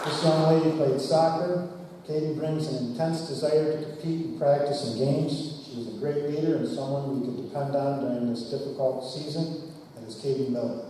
This young lady played soccer. Katie brings an intense desire to compete and practice in games. She was a great leader and someone we could depend on during this difficult season. That is Katie Miller.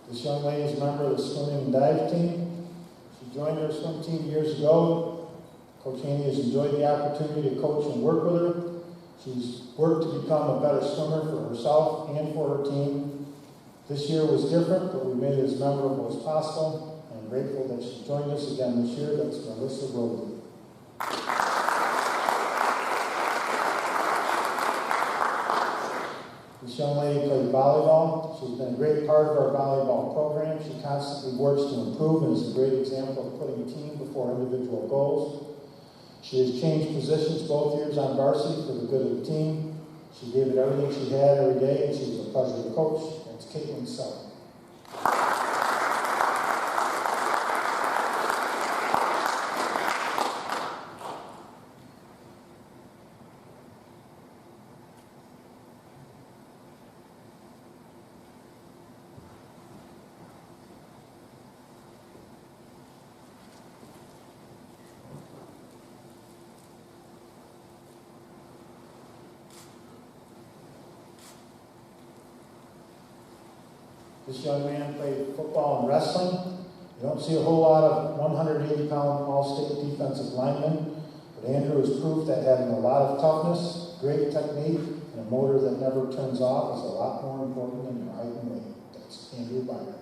This young lady is a member of the swimming and dive team. She joined our swim team years ago. Coach Haney has enjoyed the opportunity to coach and work with her. She's worked to become a better swimmer for herself and for her team. This year was different, but we made it as memorable as possible. I'm grateful that she joined us again this year. That's Melissa Rowley. This young lady played volleyball. She's been a great part of our volleyball program. She constantly works to improve and is a great example of putting a team before individual goals. She has changed positions both years on varsity for the good of the team. She gave it everything she had every day, and she was a pleasure to coach. That's Caitlin Sullivan. This young man played football and wrestling. You don't see a whole lot of 180-pound all-state defensive linemen, but Andrew has proved that having a lot of toughness, great technique, and a motor that never turns off is a lot more important than your height and weight. That's Andrew Byron.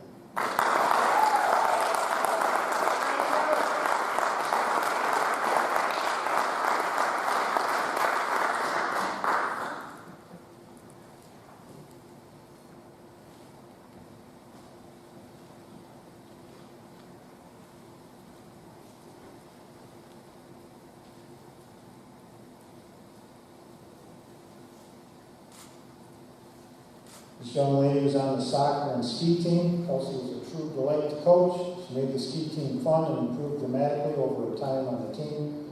This young lady was on the soccer and ski team. Kelsey was a true delight to coach. She made the ski team fun and improved dramatically over her time on the team.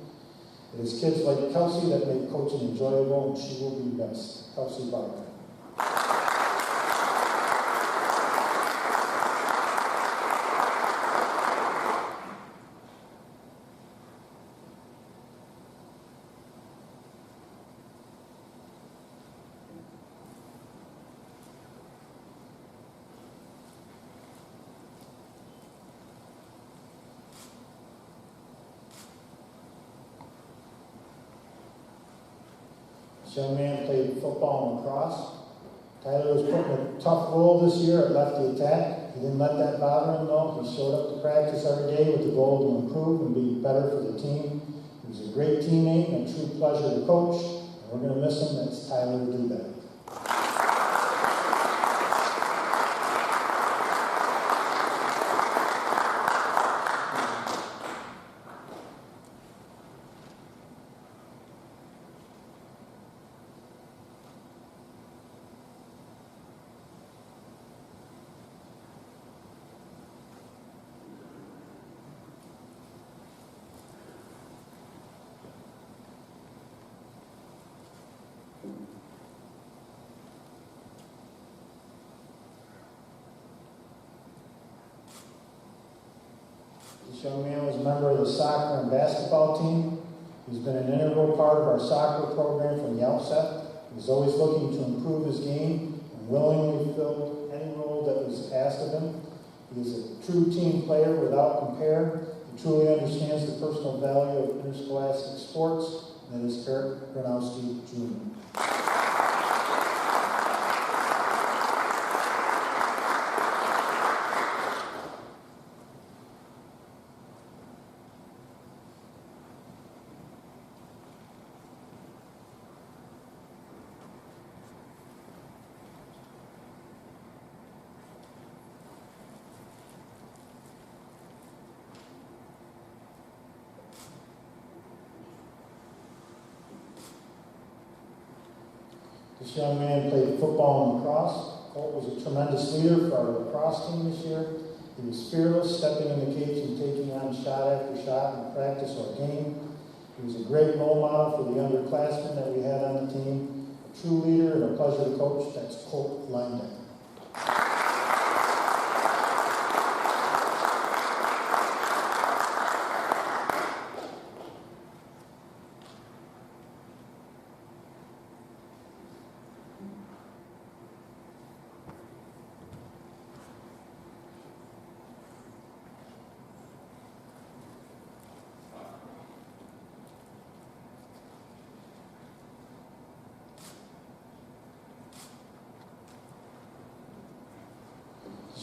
It is kids like Kelsey that make coaching enjoyable, and she will be missed. Kelsey Barker. This young man played football and lacrosse. Tyler was put in a tough role this year at lefty attack. He didn't let that bother him though. He showed up to practice every day with the goal to improve and be better for the team. He was a great teammate and a true pleasure to coach. And we're going to miss him. That's Tyler Dubeck. This young man was a member of the soccer and basketball team. He's been an integral part of our soccer program from the outset. He's always looking to improve his game and willingly filled any role that was asked of him. He is a true team player without compare. He truly understands the personal value of interscholastic sports, and that is Eric Gronowski Jr. This young man played football and lacrosse. Colt was a tremendous leader for our lacrosse team this year. He was fearless, stepping in the cage and taking on shot after shot in practice or game. He was a great role model for the underclassmen that we had on the team. A true leader and a pleasure to coach. That's Colt Linebacker.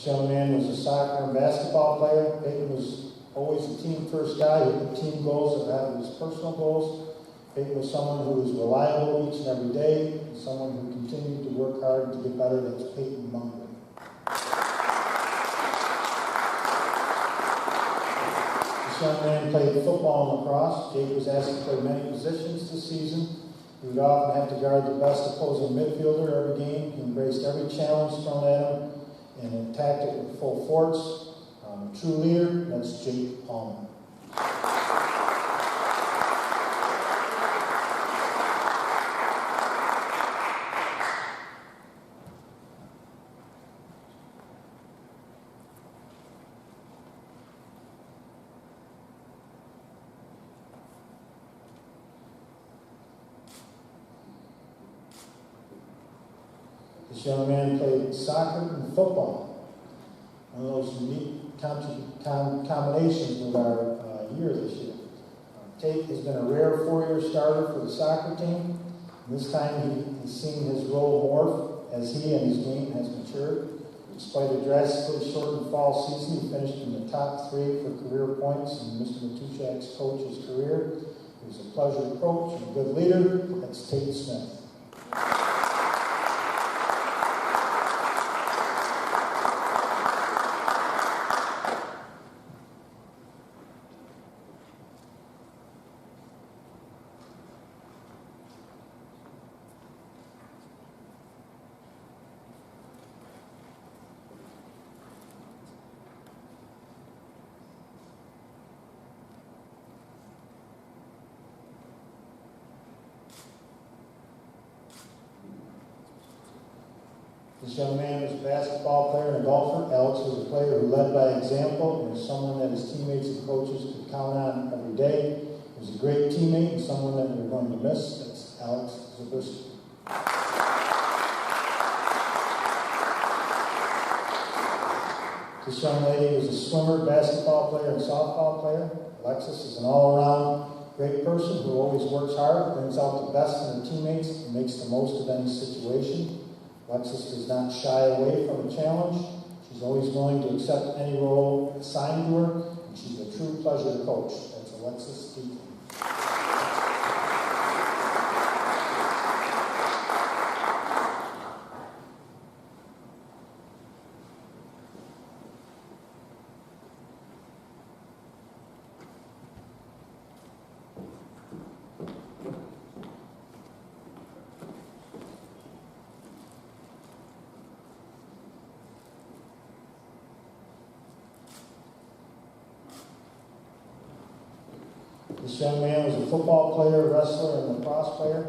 This young man was a soccer and basketball player. Peyton was always a team first guy who put team goals ahead of his personal goals. Peyton was someone who was reliable each and every day, and someone who continued to work hard to get better. That's Peyton Munger. This young man played football and lacrosse. Jake was asked to play many positions this season. He would often have to guard the best opposing midfielder every game. He embraced every challenge thrown at him and attacked it with full force. A true leader, that's Jake Palmer. This young man played soccer and football. One of those unique combinations with our year this year. Tate has been a rare four-year starter for the soccer team. And this time he has seen his role morph as he and his game has matured. Despite a drastically shortened fall season, he finished in the top 3 for career points in Mr. Matuszak's coach's career. He was a pleasure to coach and a good leader. That's Tate Smith. This young man was a basketball player and a golfer. Alex was a player who led by example and was someone that his teammates and coaches could count on every day. He was a great teammate and someone that we're going to miss. That's Alex Zabriskie. This young lady was a swimmer, basketball player, and softball player. Alexis is an all-around great person who always works hard, brings out the best in her teammates, and makes the most of any situation. Alexis does not shy away from a challenge. She's always willing to accept any role assigned to her, and she's a true pleasure to coach. That's Alexis Deaton. This young man was a football player, wrestler, and lacrosse player.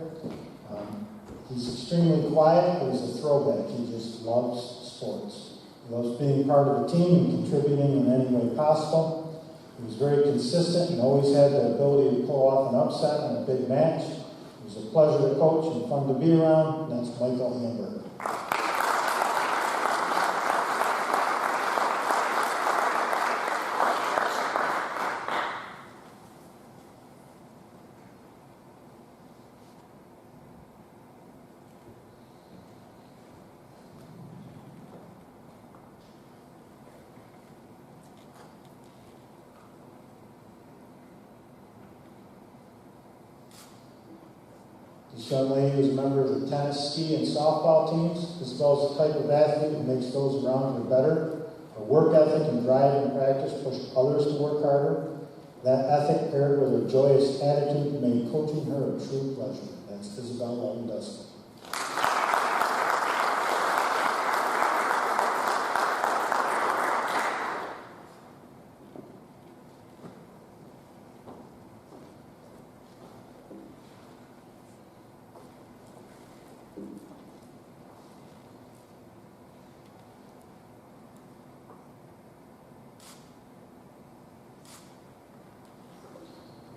He's extremely quiet, but he's a throwback. He just loves sports. He loves being part of the team and contributing in any way possible. He was very consistent and always had the ability to pull off an upset in a big match. He was a pleasure to coach and fun to be around. And that's Michael Hamburger. This young lady was a member of the tennis, ski, and softball teams. This girl is the type of athlete who makes those around her better. Her work ethic and drive in practice push others to work harder. That ethic paired with her joyous attitude made coaching her a true pleasure. That's Isabel Lewandowski.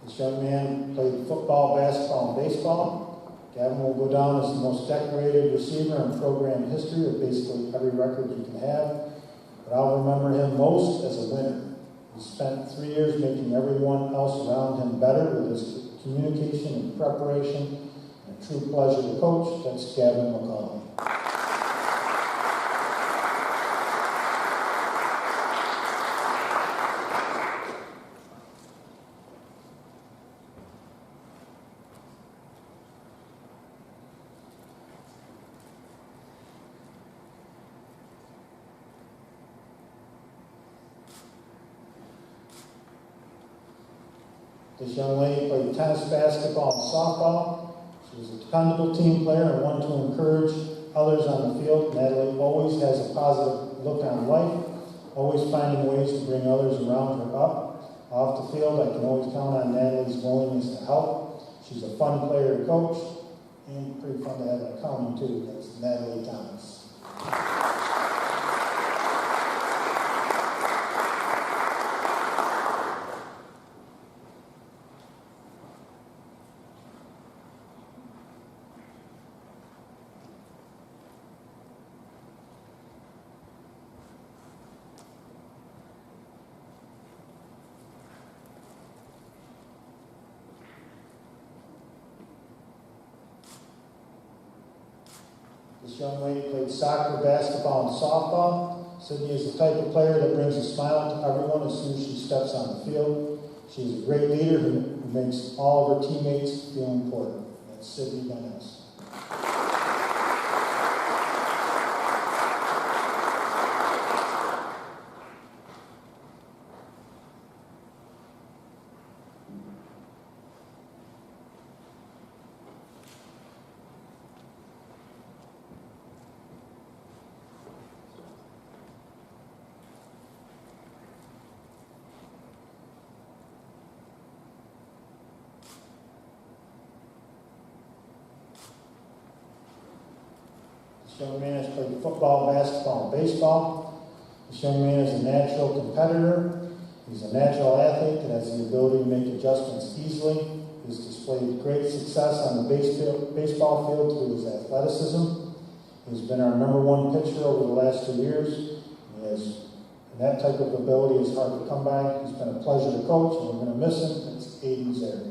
This young man played football, basketball, and baseball. Gavin will go down as the most decorated receiver in program history with basically every record you can have. But I'll remember him most as a winner. He spent 3 years making everyone else around him better with his communication and preparation. And a true pleasure to coach. That's Gavin McCauley. This young lady played tennis, basketball, and softball. She was a dependable team player and one to encourage others on the field. Natalie always has a positive look on life, always finding ways to bring others around her up. Off the field, I can always count on Natalie's willingness to help. She's a fun player to coach, and pretty fun to have an accountant too. That's Natalie Thomas. This young lady played soccer, basketball, and softball. Sydney is the type of player that brings a smile to everyone as soon as she steps on the field. She is a great leader who makes all of her teammates feel important. That's Sydney Vaness. This young man has played football, basketball, and baseball. This young man is a natural competitor. He's a natural athlete that has the ability to make adjustments easily. He's displayed great success on the baseball field through his athleticism. He's been our #1 pitcher over the last 2 years. And that type of ability is hard to come by. He's been a pleasure to coach, and we're going to miss him. It's Aiden Zaire.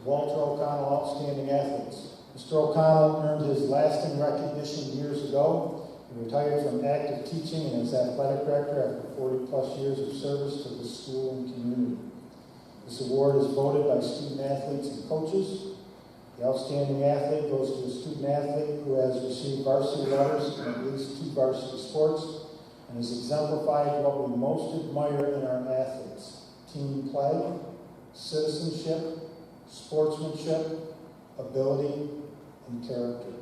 Walter O'Connell Outstanding Athletes. Mr. O'Connell earned his lasting recognition years ago. He retired from active teaching and is athletic director after 40-plus years of service to the school and community. This award is voted by student athletes and coaches. The Outstanding Athlete goes to a student athlete who has received varsity letters in at least 2 varsity sports and has exemplified what we most admire in our athletes: team play, citizenship, sportsmanship, ability, and character.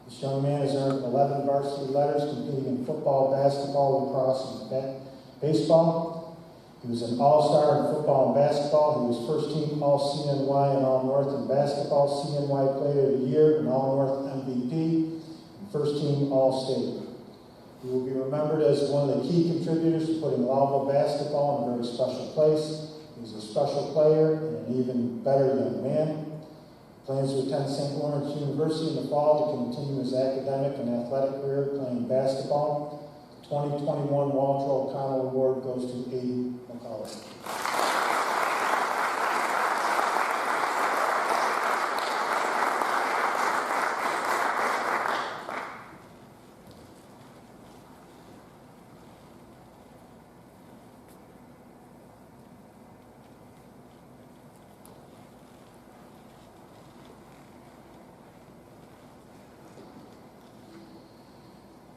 This young man has earned 11 varsity letters competing in football, basketball, lacrosse, and baseball. He was an all-star in football and basketball. He was first-team All-CNY and All-North in basketball, CNY Player of the Year, and All-North MVP, and first-team All-State. He will be remembered as one of the key contributors to putting Lowville basketball in a very special place. He's a special player and an even better young man. Plans to attend St. Lawrence University in the fall to continue his academic and athletic career playing basketball. The 2021 Walter O'Connell Award goes to Aiden McCullough.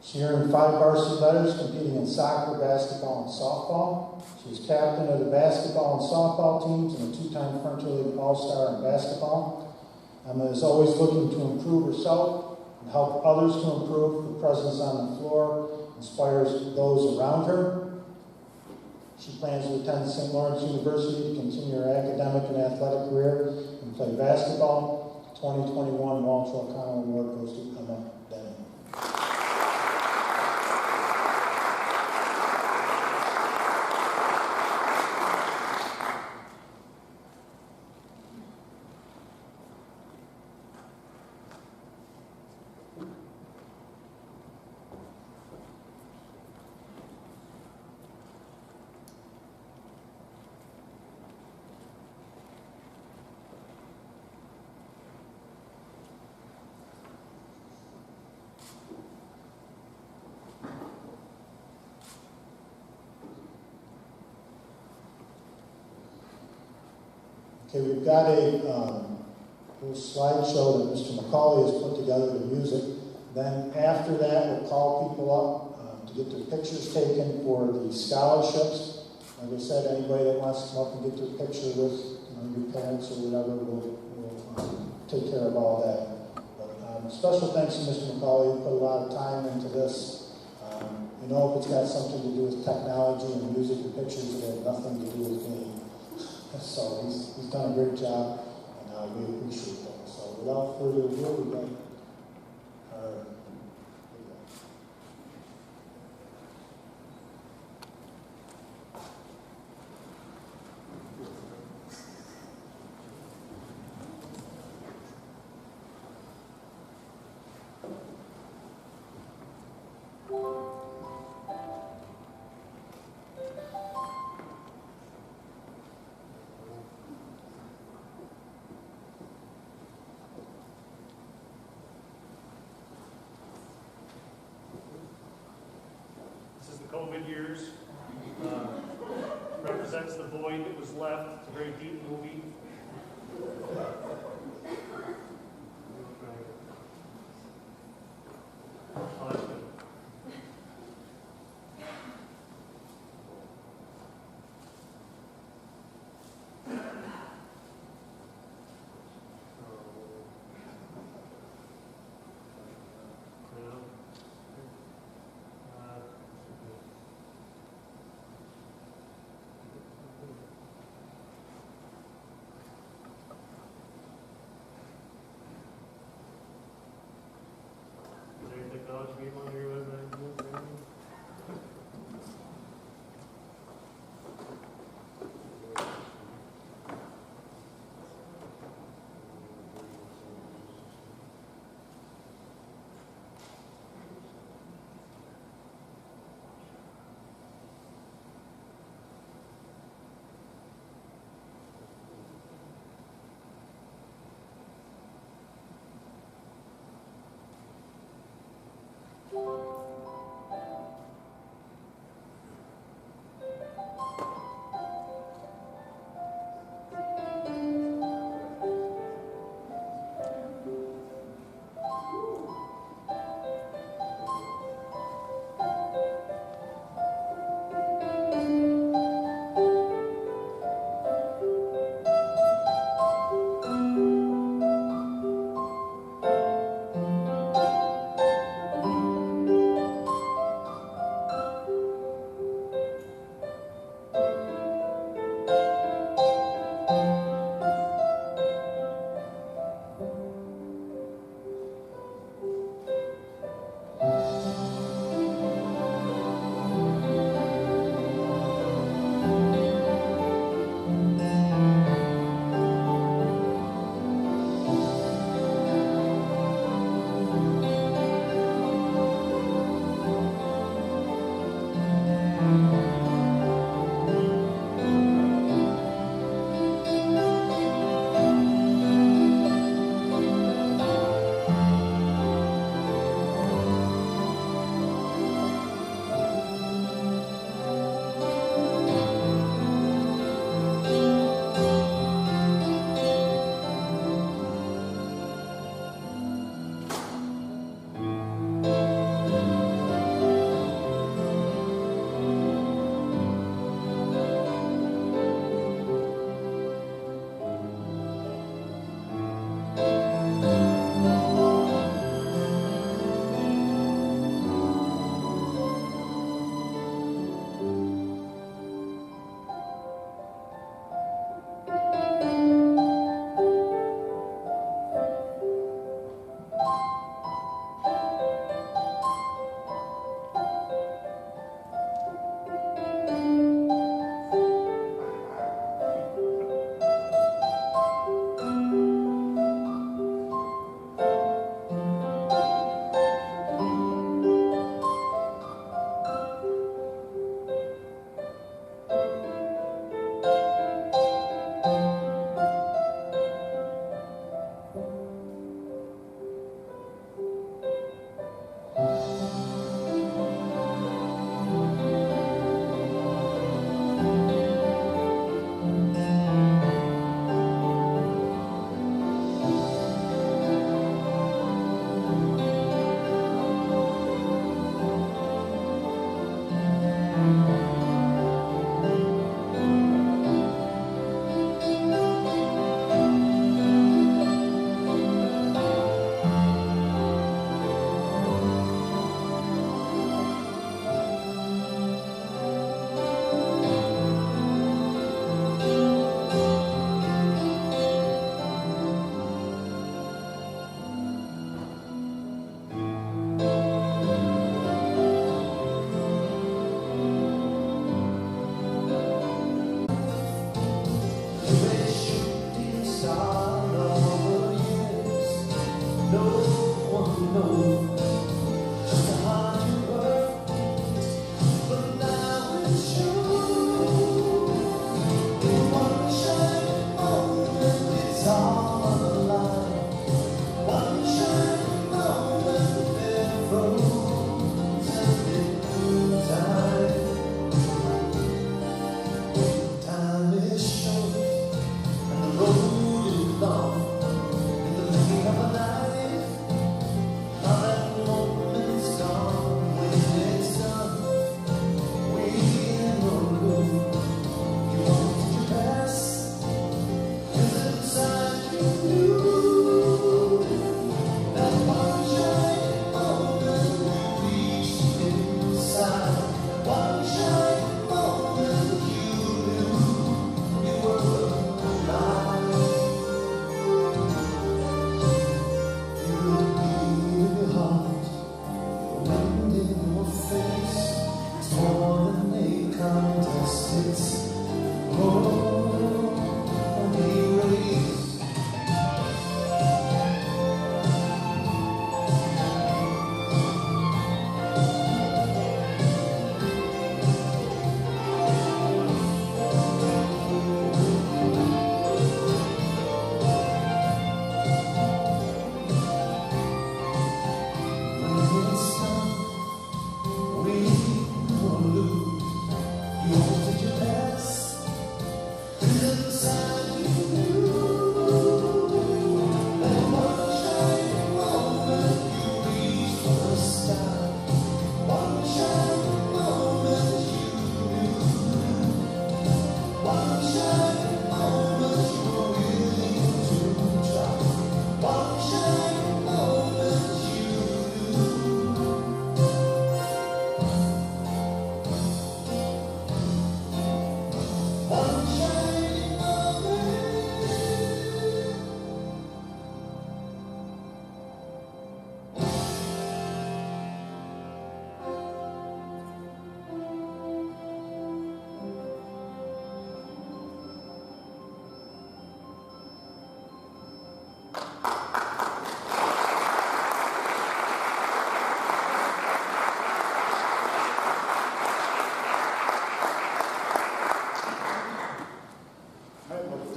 She earned 5 varsity letters competing in soccer, basketball, and softball. She was captain of the basketball and softball teams and a 2-time Frontier League All-Star in basketball. Emma is always looking to improve herself and help others to improve. Her presence on the floor inspires those around her. She plans to attend St. Lawrence University to continue her academic and athletic career and play basketball. The 2021 Walter O'Connell Award goes to Emma Denning. Okay, we've got a little slideshow that Mr. McCauley has put together, the music. Then after that, we'll call people up to get their pictures taken for the scholarships. Like I said, anybody that wants to come up and get their picture with your parents or whatever, we'll take care of all that. But special thanks to Mr. McCauley, who put a lot of time into this. If it's got something to do with technology and music and pictures, it had nothing to do with me. So he's done a great job, and we appreciate that. So without further ado, we got our COVID years. Represents the void that was left. It's a very deep movie. Oh, that's good.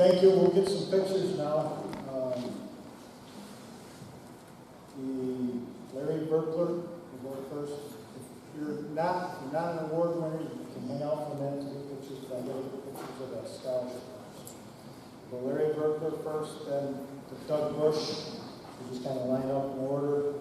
thank you. We'll get some pictures now. The Larry Berkler will go first. If you're not an award winner, you can hang out for a minute to get pictures, but I got to get pictures of the scholarship. The Larry Berkler first, then the Doug Bush. We just kind of line up in order.